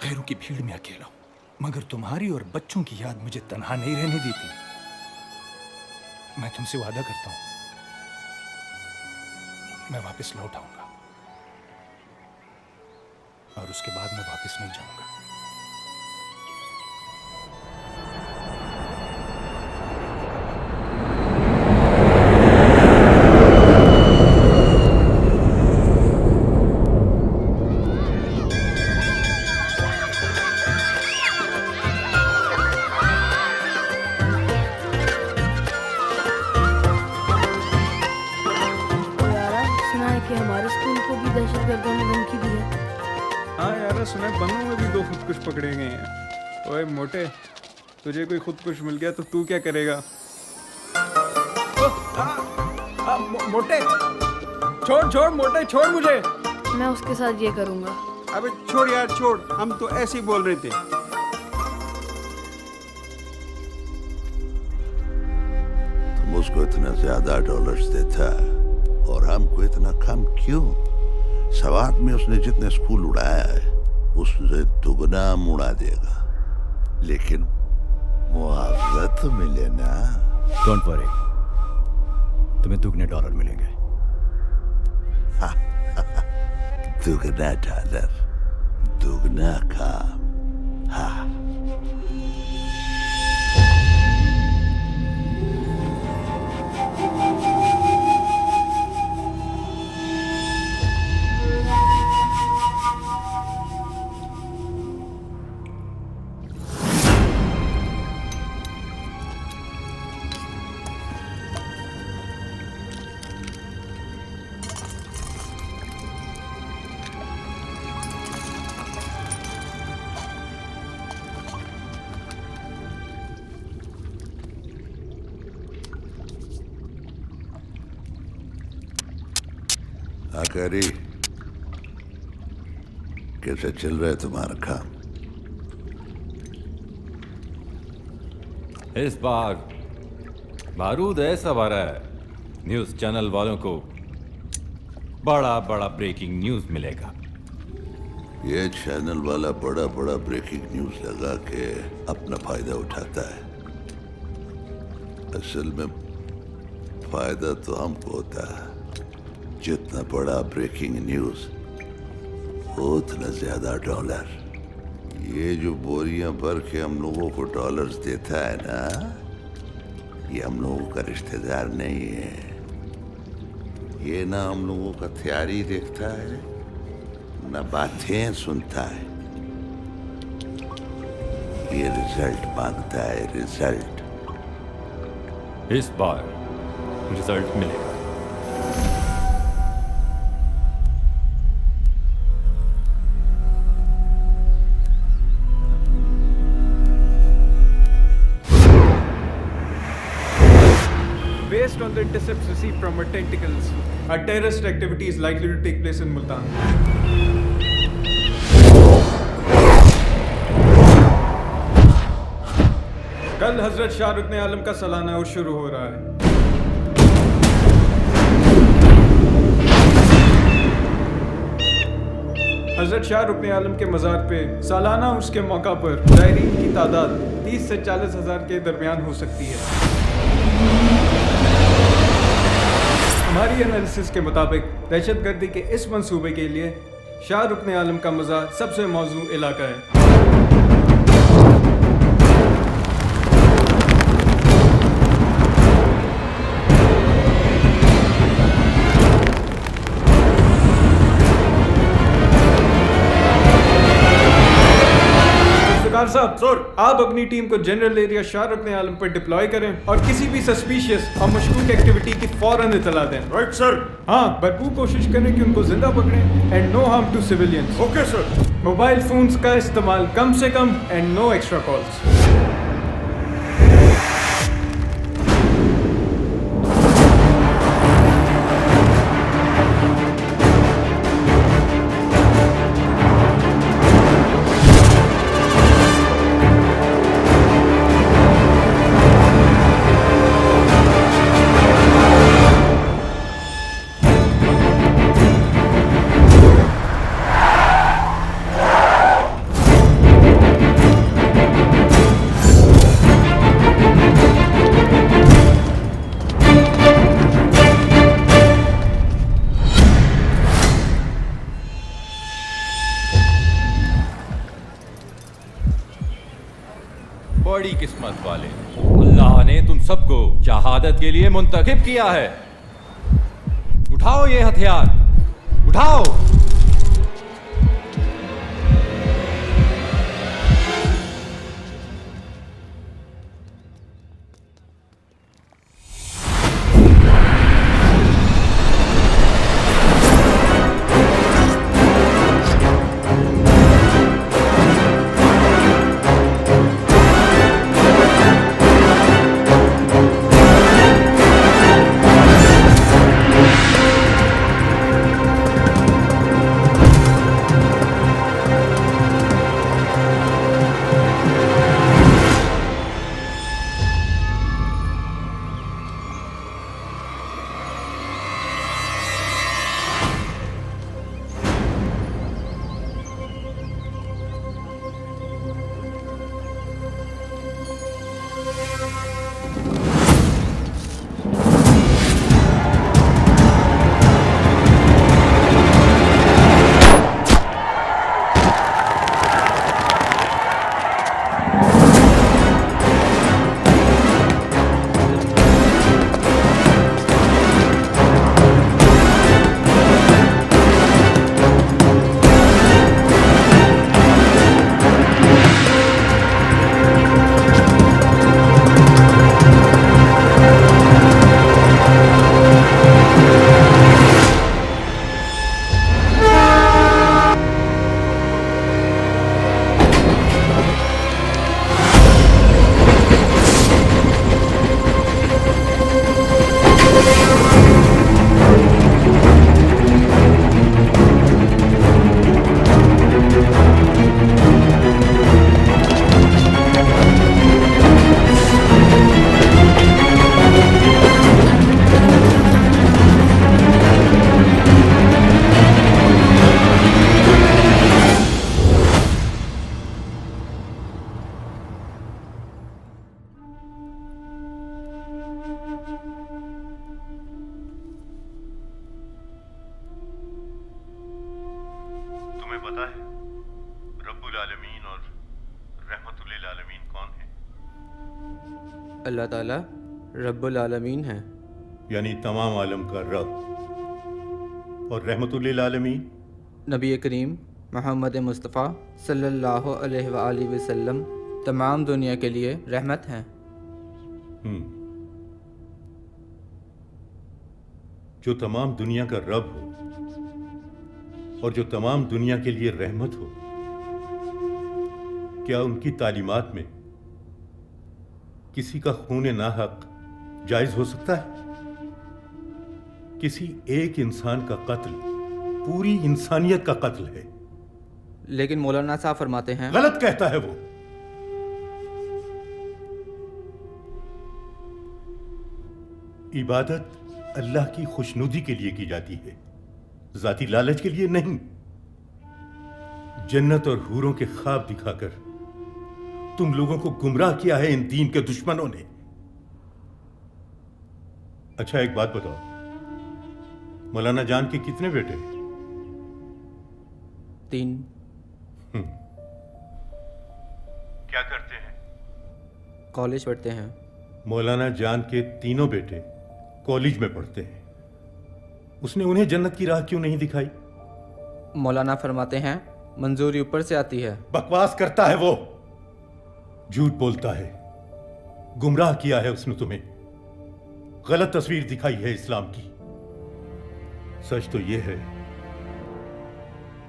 गैरों की भीड़ में अकेला हूं, मगर तुम्हारी और बच्चों की याद मुझे तन्हा नहीं रहने देती। मैं तुमसे वादा करता हूं, मैं वापस लौट आऊंगा और उसके बाद मैं वापस नहीं जाऊंगा। सुना है बनू में भी 2 खुदकुश पकड़े गए हैं। ओए मोटे, तुझे कोई खुदकुश मिल गया तो तू क्या करेगा? मोटे छोड़ मोटे, छोड़ मुझे। मैं उसके साथ ये करूंगा। अबे छोड़ यार छोड़, हम तो ऐसे ही बोल रहे थे। तुम उसको इतना ज्यादा डॉलर्स देता और हमको इतना कम क्यों? सवात में उसने जितने स्कूल उड़ाया है उससे दुगना उड़ा देगा, लेकिन मुआवजा तो मिले ना। डोंट वरी, तुम्हें दुगने डॉलर मिलेंगे। दुगना डॉलर, दुगना काम। हाँ। आकारी, कैसे चल रहा है तुम्हारा काम? इस बार बारूद ऐसा भरा है, न्यूज चैनल वालों को बड़ा बड़ा ब्रेकिंग न्यूज मिलेगा। ये चैनल वाला बड़ा बड़ा ब्रेकिंग न्यूज लगा के अपना फायदा उठाता है। असल में फायदा तो हमको होता है। जितना बड़ा ब्रेकिंग न्यूज उतना ज्यादा डॉलर। ये जो बोरियां भर के हम लोगों को डॉलर्स देता है ना, ये हम लोगों का रिश्तेदार नहीं है। ये ना हम लोगों का तैयारी देखता है, ना बातें सुनता है। ये रिजल्ट मांगता है, रिजल्ट। इस बार रिजल्ट मिलेगा। Based on the intercepts received from our tentacles, a terrorist activity is likely to take place in Multan. कल हजरत शाह रुकने आलम का सालाना उर्स शुरू हो रहा है। हजरत शाह रुकने आलम के मज़ार पे सालाना उर्स के मौका पर ज़ायरीन की तादाद 30 से 40 हज़ार के दरमियान हो सकती है। हमारी एनालिसिस के मुताबिक दहशतगर्दी के इस मंसूबे के लिए शाह रुकने आलम का मज़ार सबसे मौजू इलाका है। साहब, साहब सर, आप अपनी टीम को जनरल एरिया शाह रुकन आलम पर डिप्लॉय करें और किसी भी सस्पिशियस और मशकूक एक्टिविटी की फौरन इतला दें। Right sir. हाँ, भरपूर कोशिश करें कि उनको जिंदा पकड़ें and no harm to civilians. Okay sir. Mobile phones का इस्तेमाल कम से कम एंड नो एक्स्ट्रा कॉल्स। बड़ी किस्मत वाले, अल्लाह ने तुम सबको शहादत के लिए मुंतखब किया है। उठाओ ये हथियार, उठाओ। तुम्हें पता है रब्बुल आलमीन और रहमतुल आलमीन कौन है? अल्लाह ताला रब्बुल आलमीन है, यानी तमाम आलम का रब। और रहमतुल आलमीन नबी करीम मोहम्मद मुस्तफ़ा सल्लल्लाहु अलैहि वसल्लम तमाम दुनिया के लिए रहमत हैं। जो तमाम दुनिया का रब हो और जो तमाम दुनिया के लिए रहमत हो, क्या उनकी तालीमात में किसी का खून नाहक जायज हो सकता है? किसी एक इंसान का कत्ल पूरी इंसानियत का कत्ल है। लेकिन मौलाना साहब फरमाते हैं, गलत कहता है वो। इबादत अल्लाह की खुशनुदी के लिए की जाती है, जाती लालच के लिए नहीं। जन्नत और हूरों के ख्वाब दिखाकर तुम लोगों को गुमराह किया है इन दीन के दुश्मनों ने। अच्छा एक बात बताओ, मौलाना जान के कितने बेटे? 3। क्या करते हैं? कॉलेज पढ़ते हैं। मौलाना जान के तीनों बेटे कॉलेज में पढ़ते हैं, उसने उन्हें जन्नत की राह क्यों नहीं दिखाई? मौलाना फरमाते हैं मंजूरी ऊपर से आती है। बकवास करता है वो। झूठ बोलता है, गुमराह किया है उसने तुम्हें, गलत तस्वीर दिखाई है इस्लाम की। सच तो यह है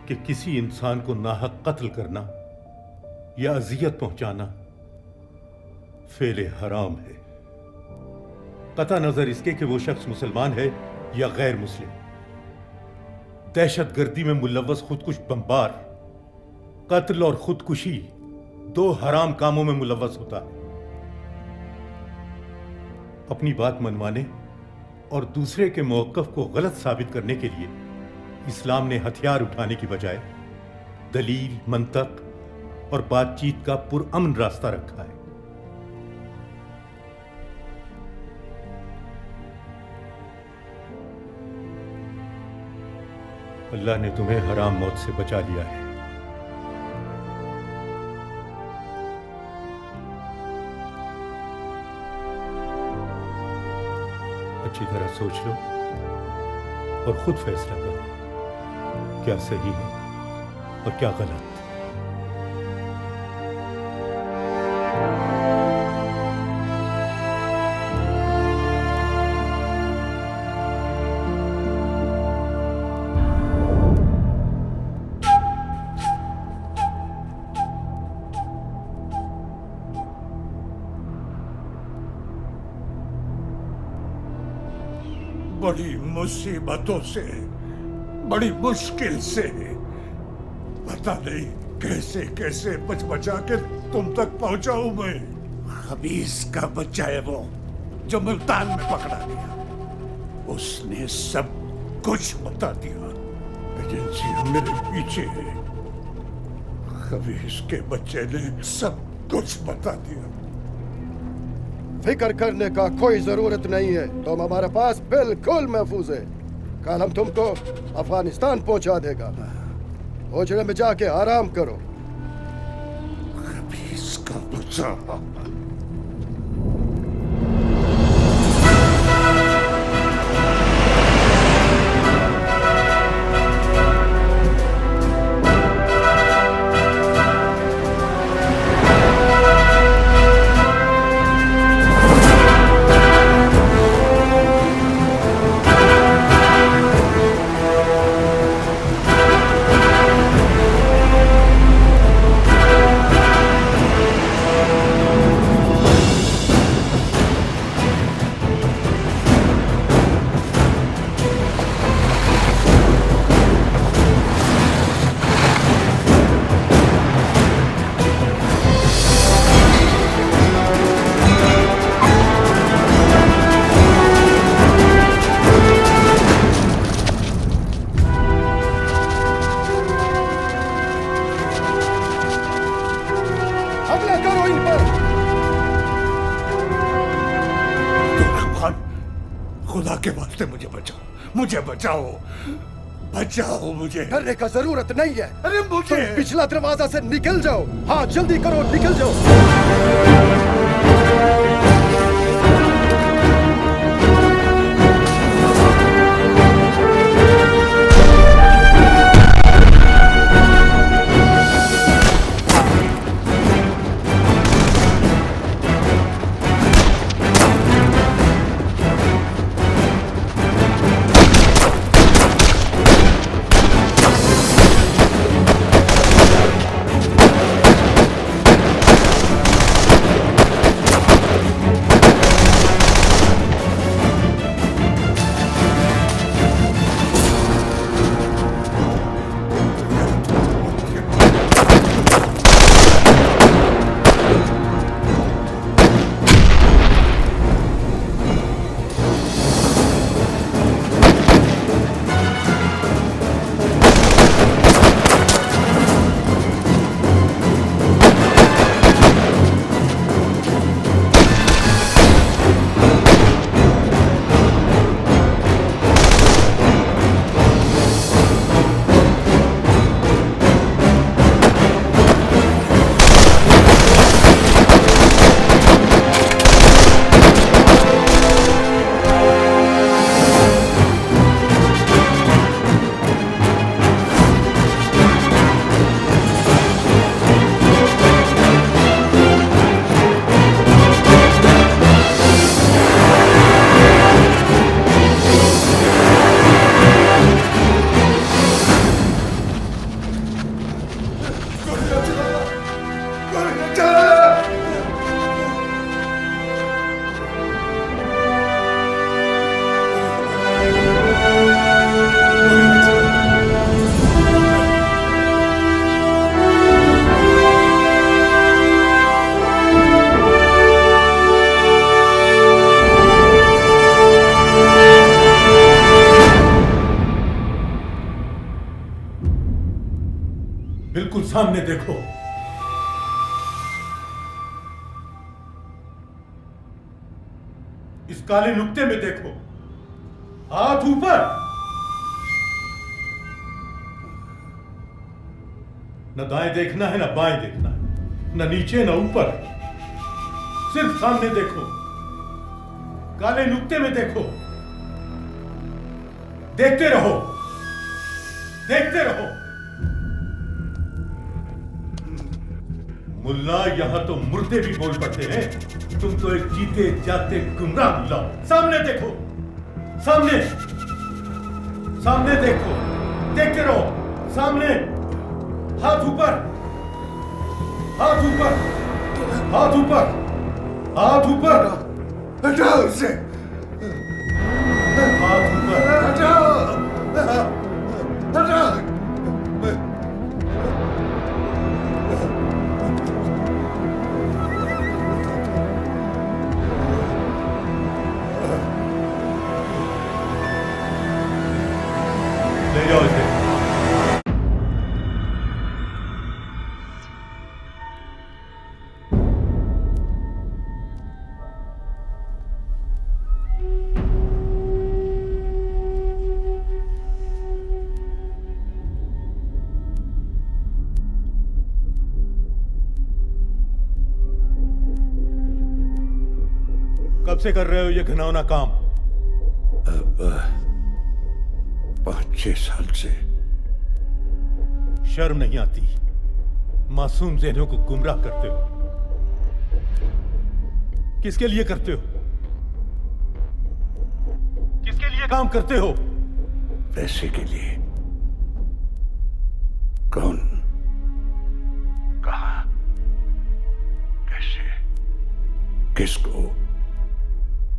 कि किसी इंसान को नाहक कत्ल करना या अजियत पहुंचाना फेले हराम है, कता नजर इसके कि वो शख्स मुसलमान है या गैर मुस्लिम। दहशतगर्दी में मुलव्वस खुदकुश बमबार कत्ल और खुदकुशी दो हराम कामों में मुलव्वस होता है। अपनी बात मनवाने और दूसरे के मौक़िफ़ को गलत साबित करने के लिए इस्लाम ने हथियार उठाने की बजाय दलील, मंतक और बातचीत का पुरअमन रास्ता रखा है। अल्लाह ने तुम्हें हराम मौत से बचा लिया है। अच्छी तरह सोच लो और खुद फैसला करो क्या सही है और क्या गलत। बड़ी मुसीबतों से, बड़ी मुश्किल से, पता नहीं कैसे कैसे बच बचा के तुम तक पहुंचा हूं मैं। खबीस का बच्चा है वो जो मुल्तान में पकड़ा गया, उसने सब कुछ बता दिया। एजेंसियां मेरे पीछे है, खबीस के बच्चे ने सब कुछ बता दिया। फिक्र करने का कोई जरूरत नहीं है, तुम हमारे पास बिल्कुल महफूज है। कल हम तुमको अफगानिस्तान पहुंचा देगा। ओजरे में जाके आराम करो। खबीस का बच्चा। खुदा के वास्ते मुझे बचाओ, मुझे बचाओ, बचाओ मुझे। डरने का जरूरत नहीं है। अरे मुझे तुम पिछला दरवाजा से निकल जाओ। हाँ जल्दी करो, निकल जाओ। बिल्कुल सामने देखो। इस काले नुक्ते में देखो, हाथ ऊपर। न दाएं देखना है, न बाएं देखना है, न नीचे न ऊपर, सिर्फ सामने देखो, काले नुक्ते में देखो। देखते रहो, देखते रहो। मुल्ला, यहां तो मुर्दे भी बोल पड़ते हैं, तुम तो एक जीते जाते गुमराह मुल्ला। सामने देखो, सामने, सामने देखो, देखते रहो, सामने। हाथ ऊपर, हाथ ऊपर, हाथ ऊपर, हाथ ऊपर। हटाओ इसे, हाथ ऊपर, हटाओ, हटाओ। ले जाओ इसे। कब से कर रहे हो ये घिनौना काम? अब 5-6 साल से। शर्म नहीं आती? मासूम ज़हनों को गुमराह करते हो। किसके लिए करते हो? किसके लिए काम करते हो? पैसे के लिए। कौन, कहां, कैसे, किसको,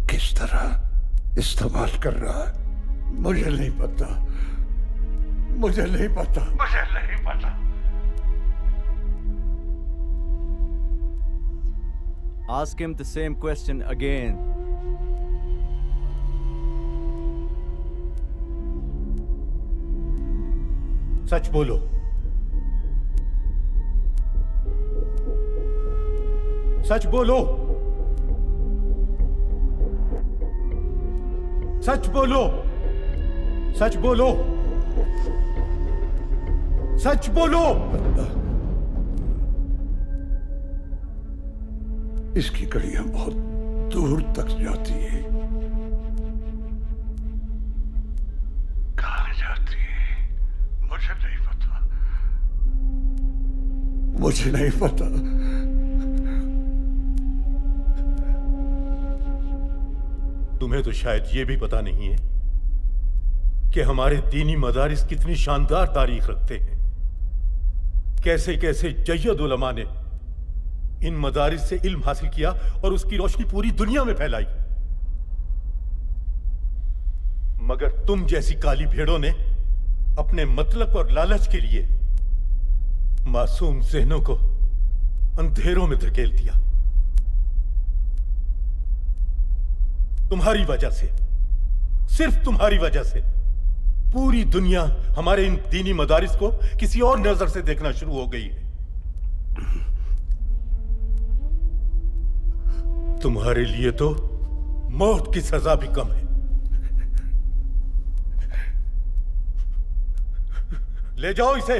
किस तरह इस्तेमाल कर रहा है, मुझे नहीं पता, मुझे नहीं पता, मुझे नहीं पता। Ask him the same question again. सच बोलो। सच बोलो। सच बोलो। सच बोलो। सच बोलो। इसकी कड़ियां बहुत दूर तक जाती है। कहां जाती है मुझे नहीं पता, मुझे नहीं पता। तुम्हें तो शायद ये भी पता नहीं है कि हमारे दीनी मदारिस कितनी शानदार तारीख रखते हैं। कैसे कैसे जय्यद उलमा ने इन मदारिस से इल्म हासिल किया और उसकी रोशनी पूरी दुनिया में फैलाई। मगर तुम जैसी काली भेड़ों ने अपने मतलब और लालच के लिए मासूम ज़हनों को अंधेरों में धकेल दिया। तुम्हारी वजह से, सिर्फ तुम्हारी वजह से पूरी दुनिया हमारे इन दीनी मदारिस को किसी और नजर से देखना शुरू हो गई है। तुम्हारे लिए तो मौत की सजा भी कम है। ले जाओ इसे।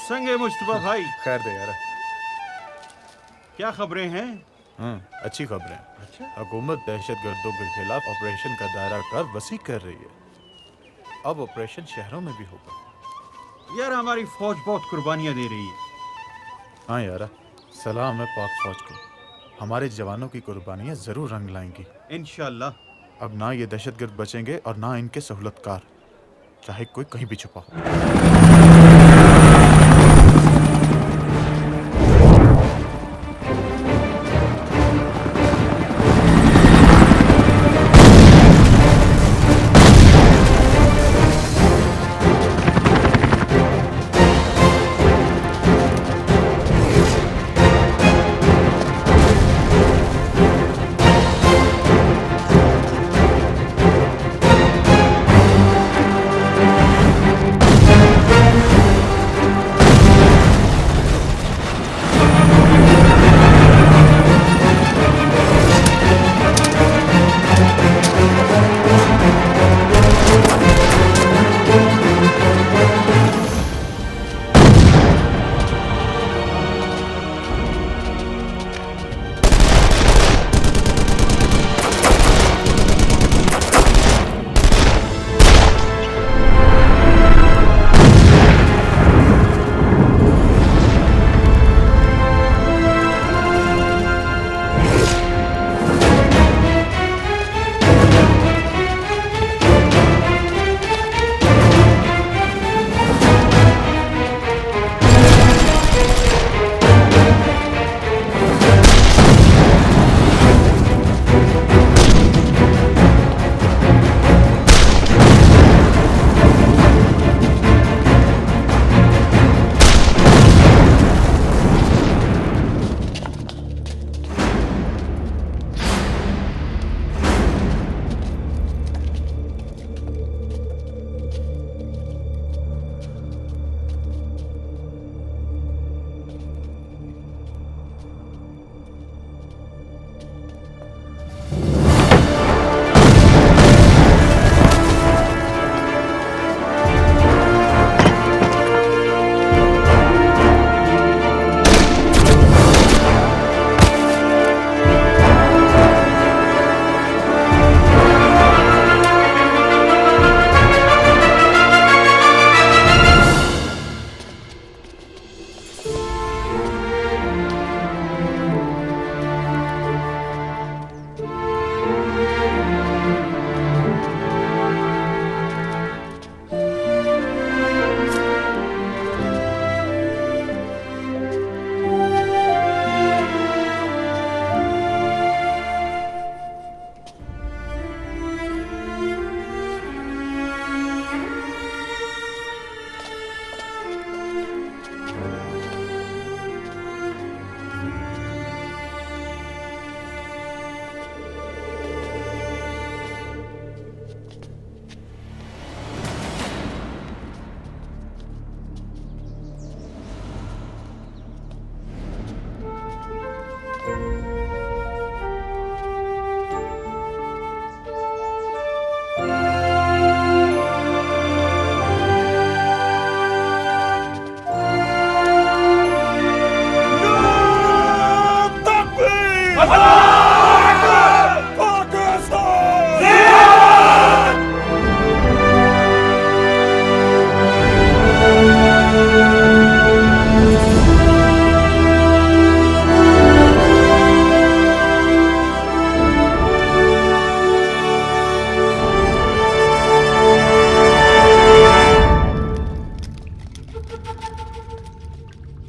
संगे मुस्तफा भाई, खैर दे यार। क्या खबरें हैं? हाँ, अच्छी खबरें। अच्छा, हुकूमत दहशतगर्दों के खिलाफ ऑपरेशन का दायरा कर वसी कर रही है। अब ऑपरेशन शहरों में भी होगा। यार हमारी फौज बहुत कुर्बानियां दे रही है। हाँ यार, सलाम है पाक फौज को। हमारे जवानों की कुर्बानियां जरूर रंग लाएंगी इंशाल्लाह। अब ना ये दहशतगर्द बचेंगे और ना इनके सहूलतकार, चाहे कोई कहीं भी छुपा हो।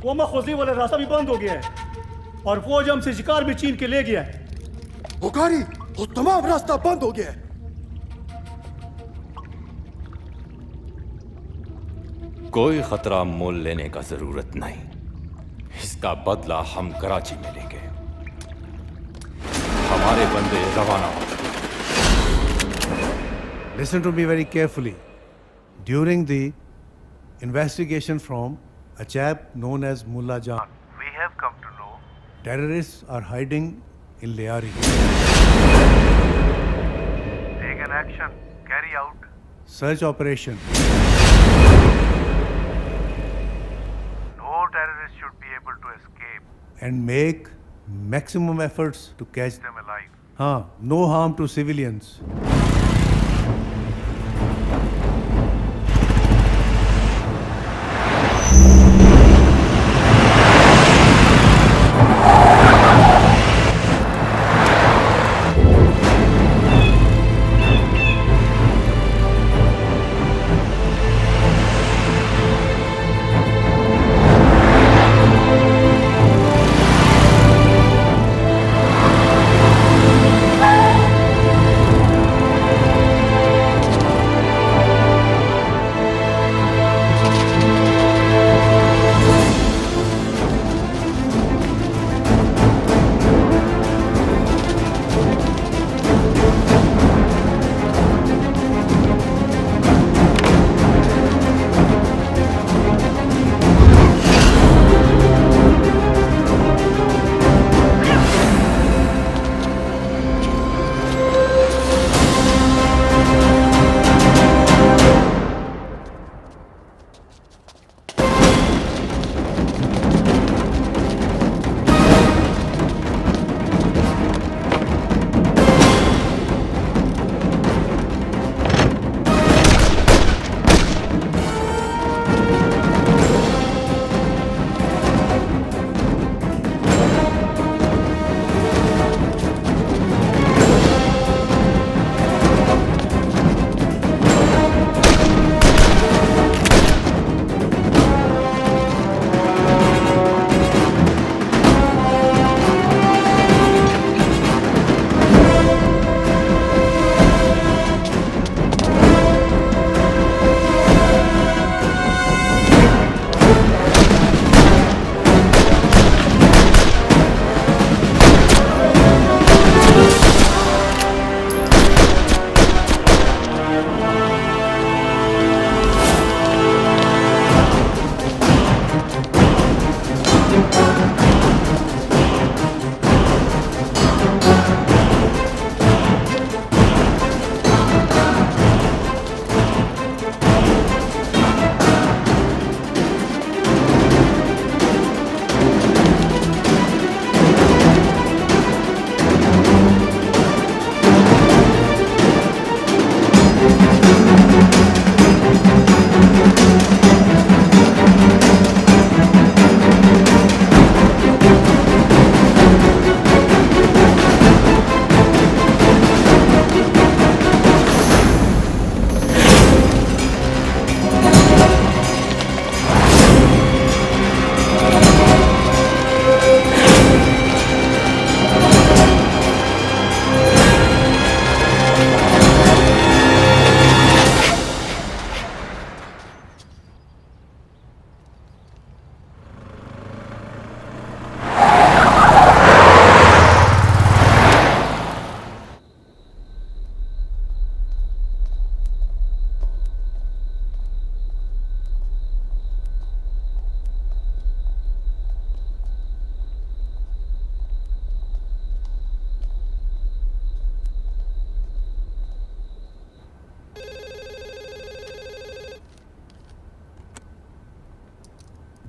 कोमा खोजी वाला रास्ता भी बंद हो गया है और फौज हमसे शिकार भी छीन के ले गया है। बुखारी वो तमाम रास्ता बंद हो गया है। कोई खतरा मोल लेने का जरूरत नहीं, इसका बदला हम कराची में लेंगे। हमारे बंदे रवाना हो चुके हैं। Listen to me very carefully. During the investigation from a chap known as Mullah Jan, we have come to know terrorists are hiding in Liari. Take an action. Carry out search operation. No terrorist should be able to escape. And make maximum efforts to catch them alive. No harm to civilians.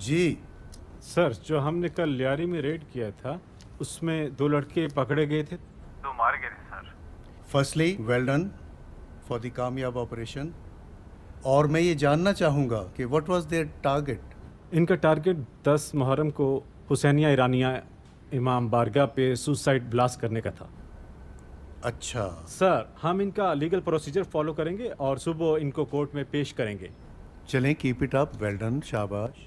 जी सर, जो हमने कल लियारी में रेड किया था उसमें 2 लड़के पकड़े गए थे, 2 मारे गए थे sir. Firstly well done for the कामयाब ऑपरेशन। और मैं ये जानना चाहूँगा कि व्हाट वाज देयर टारगेट? इनका टारगेट 10 मुहर्रम को हुसैनिया ईरानिया इमाम बारगाह पे सुसाइड ब्लास्ट करने का था। अच्छा सर, हम इनका लीगल प्रोसीजर फॉलो करेंगे और सुबह इनको कोर्ट में पेश करेंगे। चलें, keep it up, well done, शाबाश।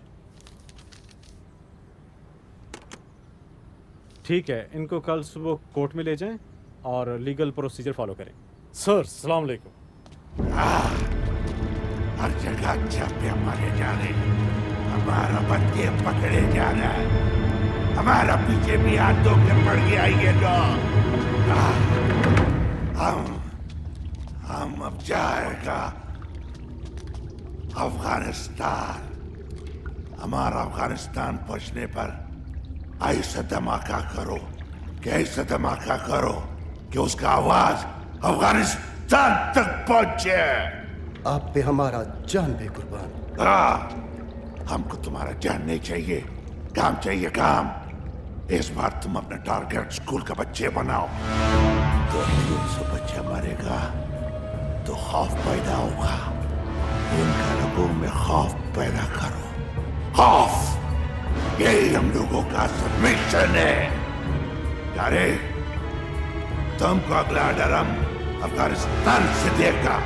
ठीक है, इनको कल सुबह कोर्ट में ले जाएं और लीगल प्रोसीजर फॉलो करें। सर, अस्सलाम वालेकुम। हर जगह छापे मारे जा रहे हैं, हमारा बंदे पकड़े जा रहा है, हमारा पीछे भी हाथों के पड़ गया ये लोग। हम अब जाएगा अफगानिस्तान। हमारा अफगानिस्तान पहुंचने पर ऐसा धमाका करो कि उसका आवाज अफगानिस्तान तक पहुंचे। आप पे हमारा जान भी कुर्बान। हमको तुम्हारा जान नहीं चाहिए, काम चाहिए, काम। इस बार तुम अपना टारगेट स्कूल का बच्चे बनाओ। तो 300 बच्चा मरेगा तो खौफ पैदा होगा। इनका लोगों में खौफ पैदा करो, खौफ। यही हम लोगों का सबमिशन है। अरे तुमको अगला ऑर्डर हम अफगानिस्तान से देगा।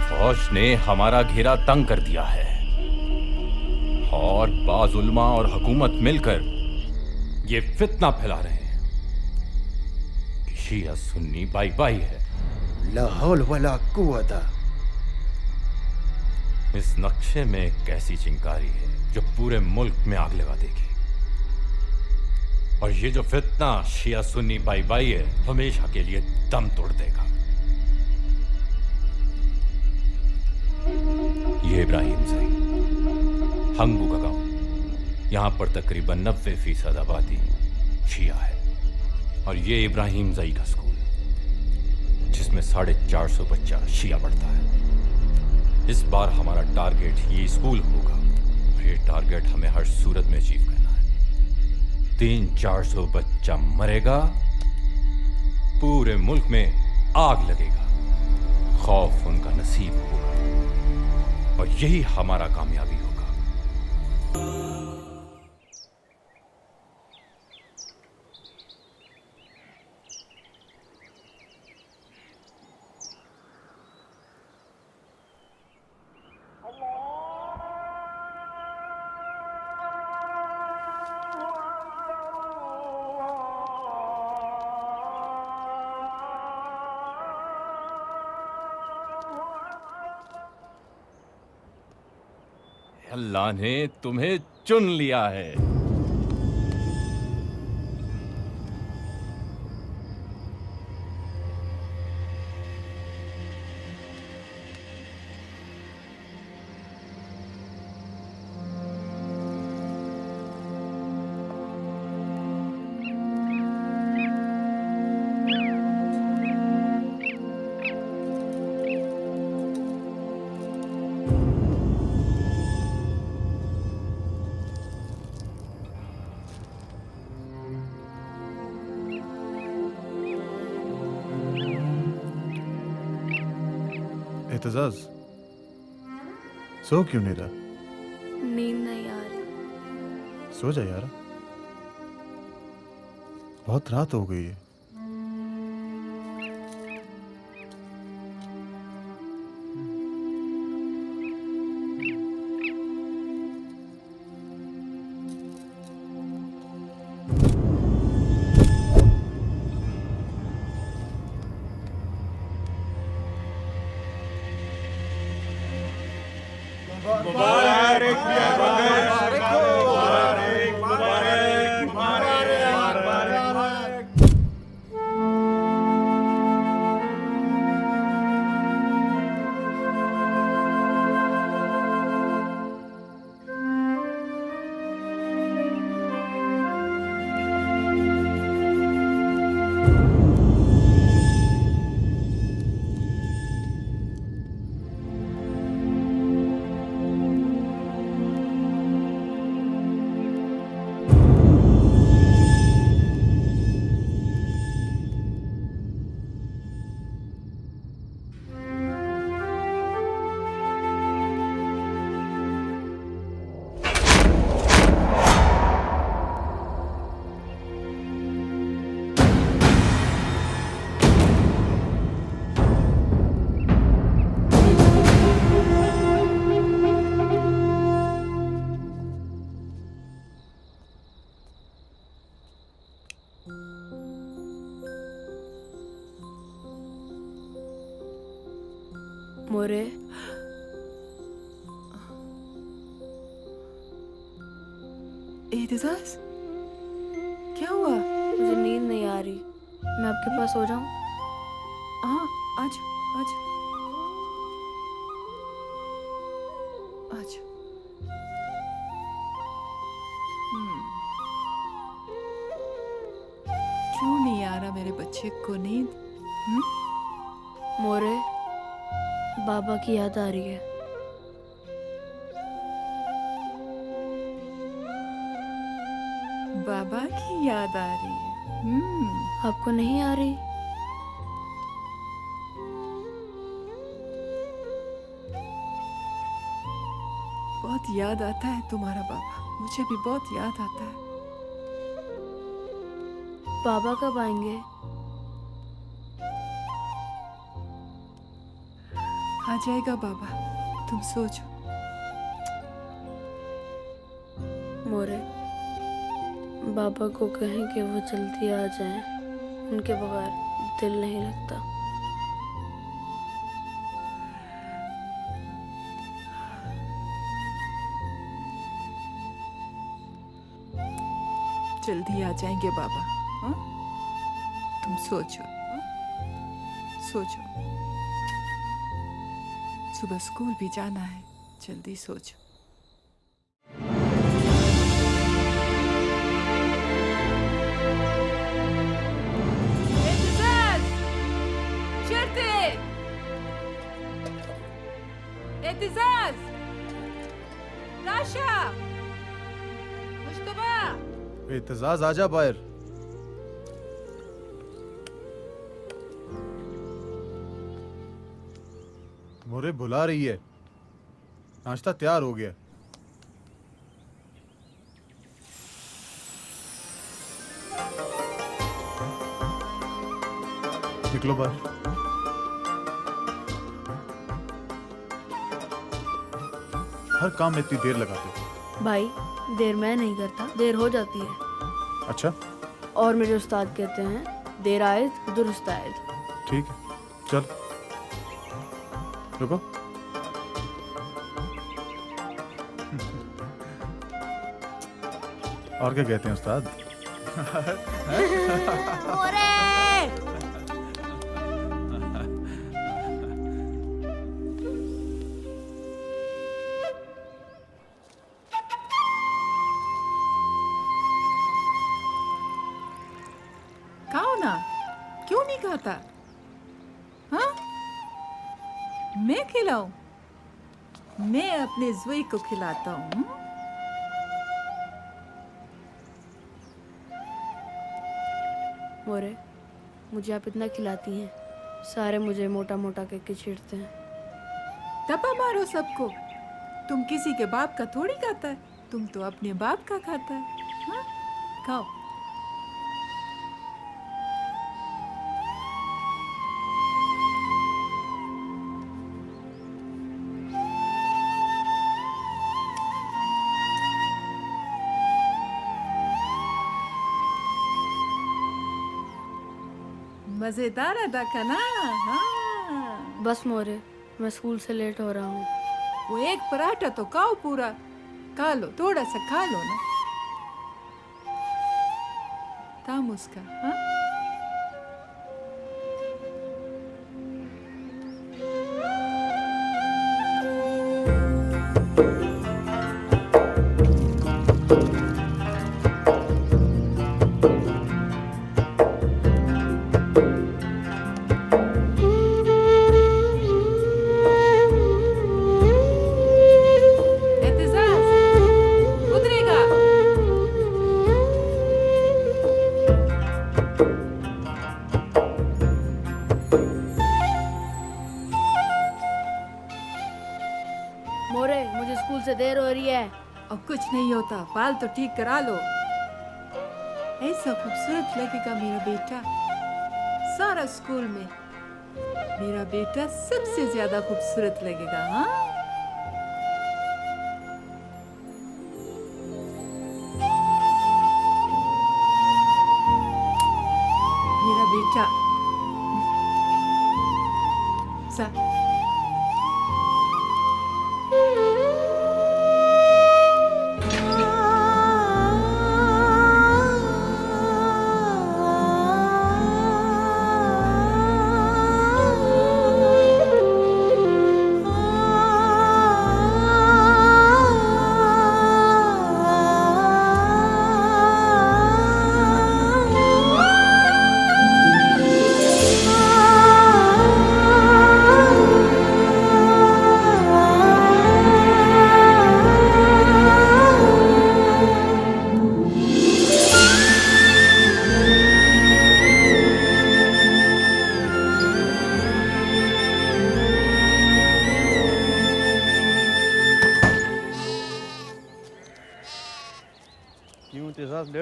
फौज ने हमारा घेरा तंग कर दिया है और बाज उल्मा और हुकूमत मिलकर ये फितना फैला रहे हैं कि शिया सुन्नी बाई बाई है। ला हौल वला कुव्वता। इस नक्शे में एक ऐसी चिंगारी है जो पूरे मुल्क में आग लगा देगी, और ये जो फितना शिया सुन्नी बाई बाई है हमेशा के लिए दम तोड़ देगा। ये इब्राहिम ज़ई हंगू का गांव, यहां पर तकरीबन 90% आबादी शिया है, और ये इब्राहिम ज़ई का स्कूल जिसमें 450 बच्चा शिया पढ़ता है। इस बार हमारा टारगेट ये स्कूल होगा, और ये टारगेट हमें हर सूरत में अचीव करना है। 300-400 बच्चा मरेगा, पूरे मुल्क में आग लगेगा, खौफ उनका नसीब होगा, और यही हमारा कामयाबी होगा। अल्लाह ने तुम्हें चुन लिया है। एतजाज, सो क्यों नहीं रहा? नींद नहीं आ रही। सो जा यार, बहुत रात हो गई है। मुबारक मुबारक मुबारक मुबारक मोरे, एतजाज, क्या हुआ? मुझे नींद नहीं आ रही, मैं आपके पास सो जाऊं? हाँ, आज आज आज। क्यों नहीं आ रहा मेरे बच्चे को नींद? मोरे, बाबा की याद आ रही है। बाबा की याद आ रही है। आपको नहीं आ रही? बहुत याद आता है तुम्हारा बाबा, मुझे भी बहुत याद आता है। बाबा कब आएंगे? आ जाएगा बाबा, तुम सोचो। मोरे, बाबा को कहें कि वो जल्दी आ जाएं, उनके बगैर दिल नहीं लगता। जल्दी आ जाएंगे बाबा, हाँ? तुम सोचो, हाँ? सोचो, सुबह स्कूल भी जाना है, जल्दी सोचो। एतजाज, राशा, मुश्तबा। एतजाज आजा बाहर। मोरे बुला रही है, नाश्ता तैयार हो गया। निकलो बाहर। हर काम में इतनी देर लगाते हो। भाई, देर मैं नहीं करता, देर हो जाती है। अच्छा, और मेरे उस्ताद कहते हैं देर आयद दुरुस्त आयद। ठीक है, चल रुको। और क्या कहते हैं उस्ताद? खाओ ना, क्यों नहीं खाता? हाँ? मैं खिलाऊं? मैं अपने जुई को खिलाता हूँ। मोरे, मुझे आप इतना खिलाती हैं, सारे मुझे मोटा मोटा करके छेड़ते हैं। दबा मारो सबको। तुम किसी के बाप का थोड़ी खाता है, तुम तो अपने बाप का खाता है। हाँ? खाओ। मजेदार अदा का ना? हाँ। बस मोरे, मैं स्कूल से लेट हो रहा हूँ। वो एक पराठा तो खाओ पूरा, खा लो, थोड़ा सा खा लो ना। काम उसका, हाँ? मोरे, मुझे स्कूल से देर हो रही है। अब कुछ नहीं होता, बाल तो ठीक करा लो। ऐसा खूबसूरत लगेगा मेरा बेटा, सारा स्कूल में मेरा बेटा सबसे ज्यादा खूबसूरत लगेगा। हाँ? मेरा बेटा सा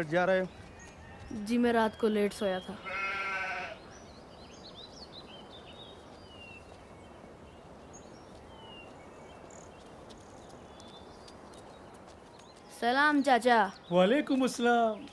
टॉयलेट जा रहे हो? जी मैं रात को लेट सोया था। सलाम चाचा। वालेकुम अस्सलाम।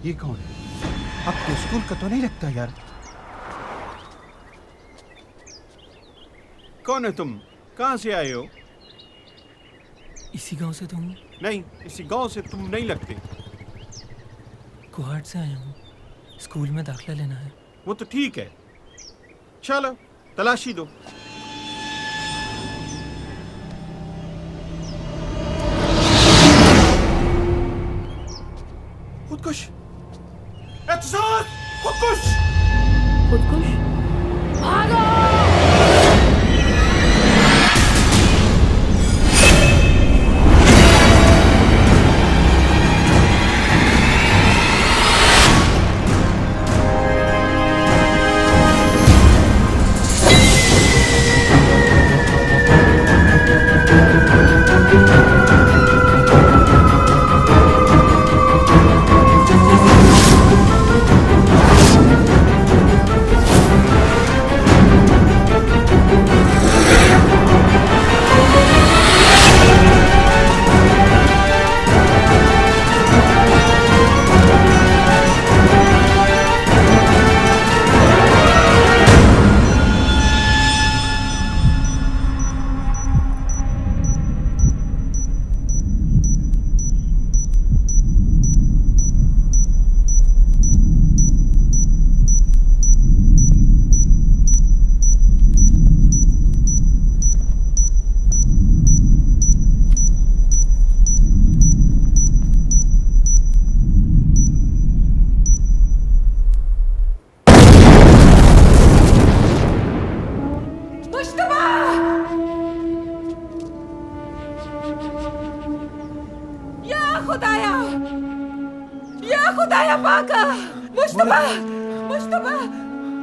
ये कौन है? अब तो स्कूल का तो नहीं लगता यार। कौन है तुम? कहाँ से आए हो? इसी गांव से तुम? नहीं, इसी गांव से तुम नहीं लगते। कुहाट से आया हूँ, स्कूल में दाखिला लेना है। वो तो ठीक है, चलो तलाशी दो। खुदकुश! एहतसास! खुदकुश! खुदकुश? भागो!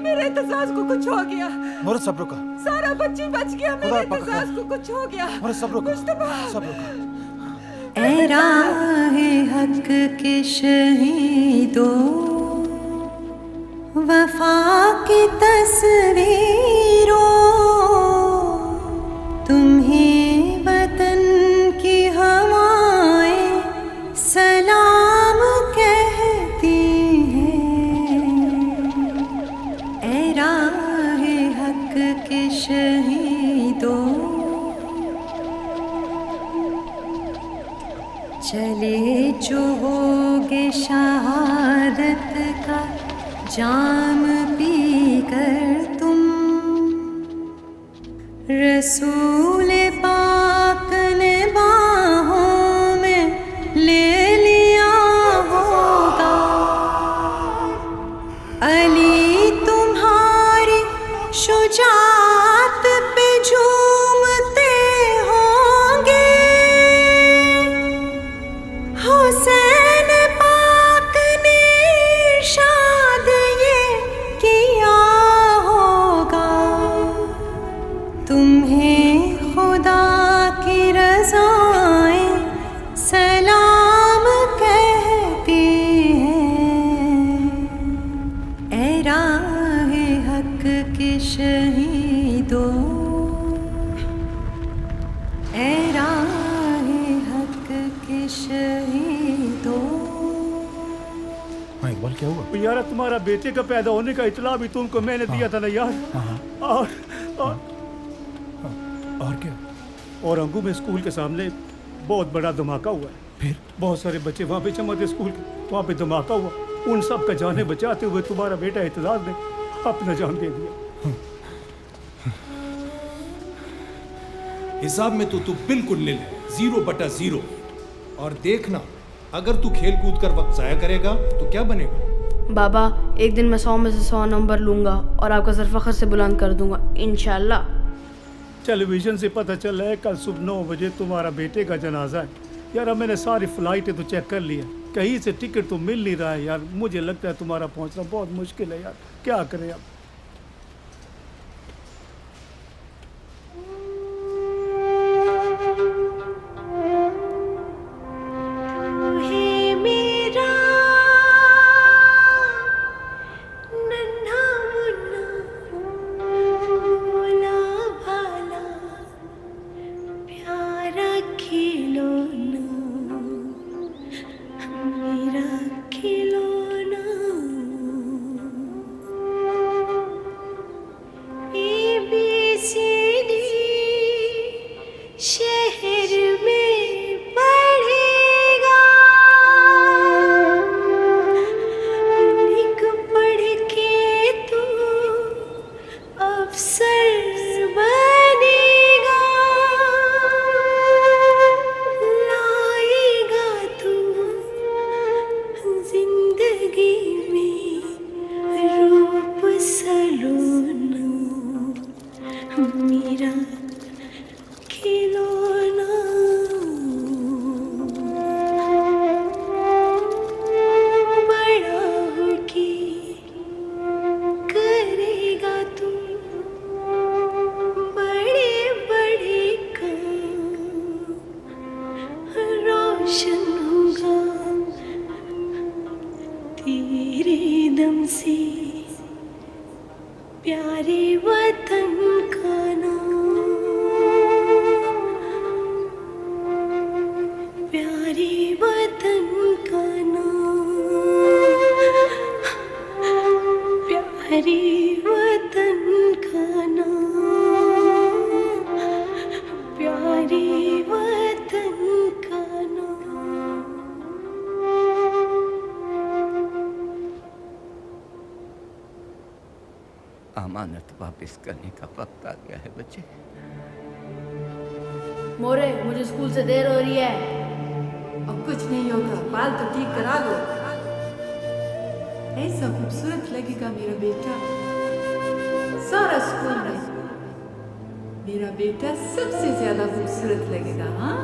मेरे एहतसास को कुछ हो गया। मोहरत सब्र का। सारा बच्ची बच गया, मेरे एहतसास को कुछ हो गया। मोहरत सब्र का। सब्र का। ऐ राहे हक के शहीदों, वफा की तस्वीरों, तुम्हें वतन की हवाएं सलाम कहती हैं। ऐ राहे हक के शहीदों, चले जो होगे शहादत का जाम पी कर तुम, रसूल पाक ने बाहों में ले लिया होगा। अली तुम्हारी शुजात पे झूमते होंगे, हुसैन पाक ने इरशाद ये किया होगा। तुम्हें खुद इकबाल क्या हुआ? यार तुम्हारा बेटे का पैदा होने का इतला भी तुमको मैंने दिया था ना यार। और क्या? और अंगू में स्कूल के सामने बहुत बड़ा धमाका हुआ है। फिर बहुत सारे बच्चे वहाँ पे जमा थे स्कूल के, वहाँ पे धमाका हुआ। उन सब का जाने बचाते हुए तुम्हारा बेटा एतजाज ने अपना जान दे दिया। हिसाब में तो तू बिल्कुल निल है, 0/0। और देखना, अगर तू खेल कूद कर वक्त जाया करेगा तो क्या बनेगा? बाबा एक दिन मैं 100 में से 100 नंबर लूंगा और आपका सर फख्र से बुलंद कर दूंगा इंशाल्लाह। टेलीविजन से पता चला है कल सुबह 9 बजे तुम्हारा बेटे का जनाजा है। यार अब मैंने सारी फ्लाइटें तो चेक कर ली है, कहीं से टिकट तो मिल नहीं रहा है यार। मुझे लगता है तुम्हारा पहुंचना बहुत मुश्किल है यार, क्या करें अब। अमानत वापस करने का वक्त आ गया है बच्चे। मोरे मुझे स्कूल से देर हो रही है। अब कुछ नहीं होगा, बाल तो ठीक करा दो। ऐसा खूबसूरत लगेगा मेरा बेटा सारा स्कूल में। मेरा बेटा सबसे ज्यादा खूबसूरत लगेगा। हाँ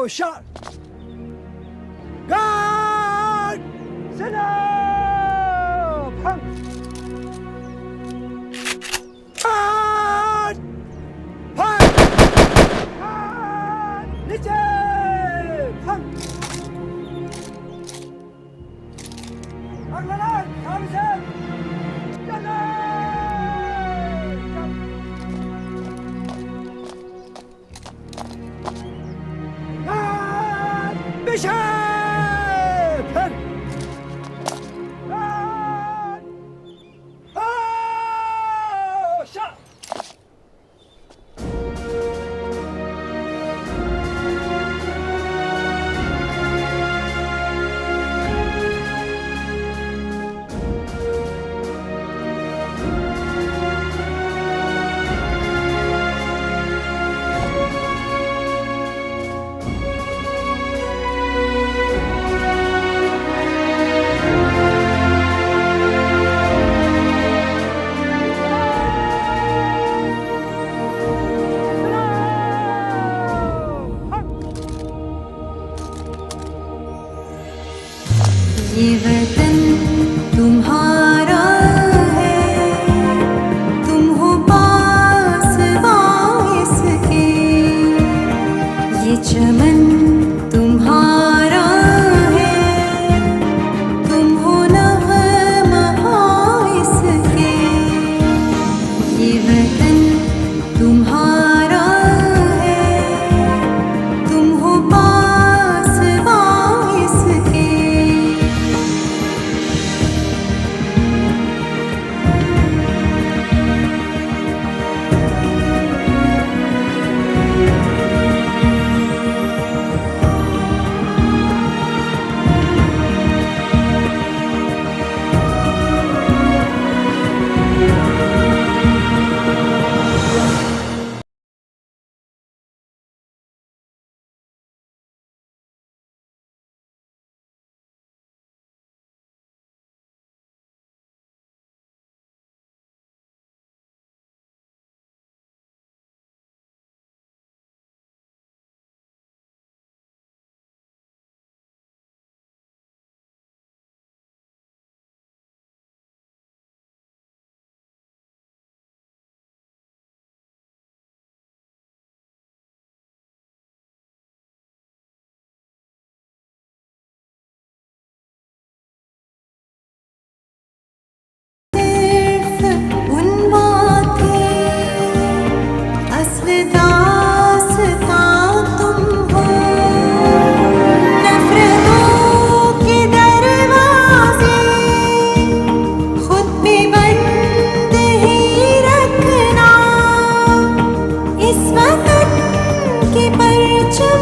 shot! Guard! Sit up! Hunt! Guard! Hunt! Guard! नीचे! Hunt! अगला लाइन, सामने से! चलो! Bishop! Head! Oh, shot! ये वतन तुम्हारा है, तुम हो पासबां इसके। ये चमन तुम्हारा है, तुम हो नग़्महां इसके। ये वतन तुम्हारा है, तुम हो पासबां इसके। इस वतन की परचम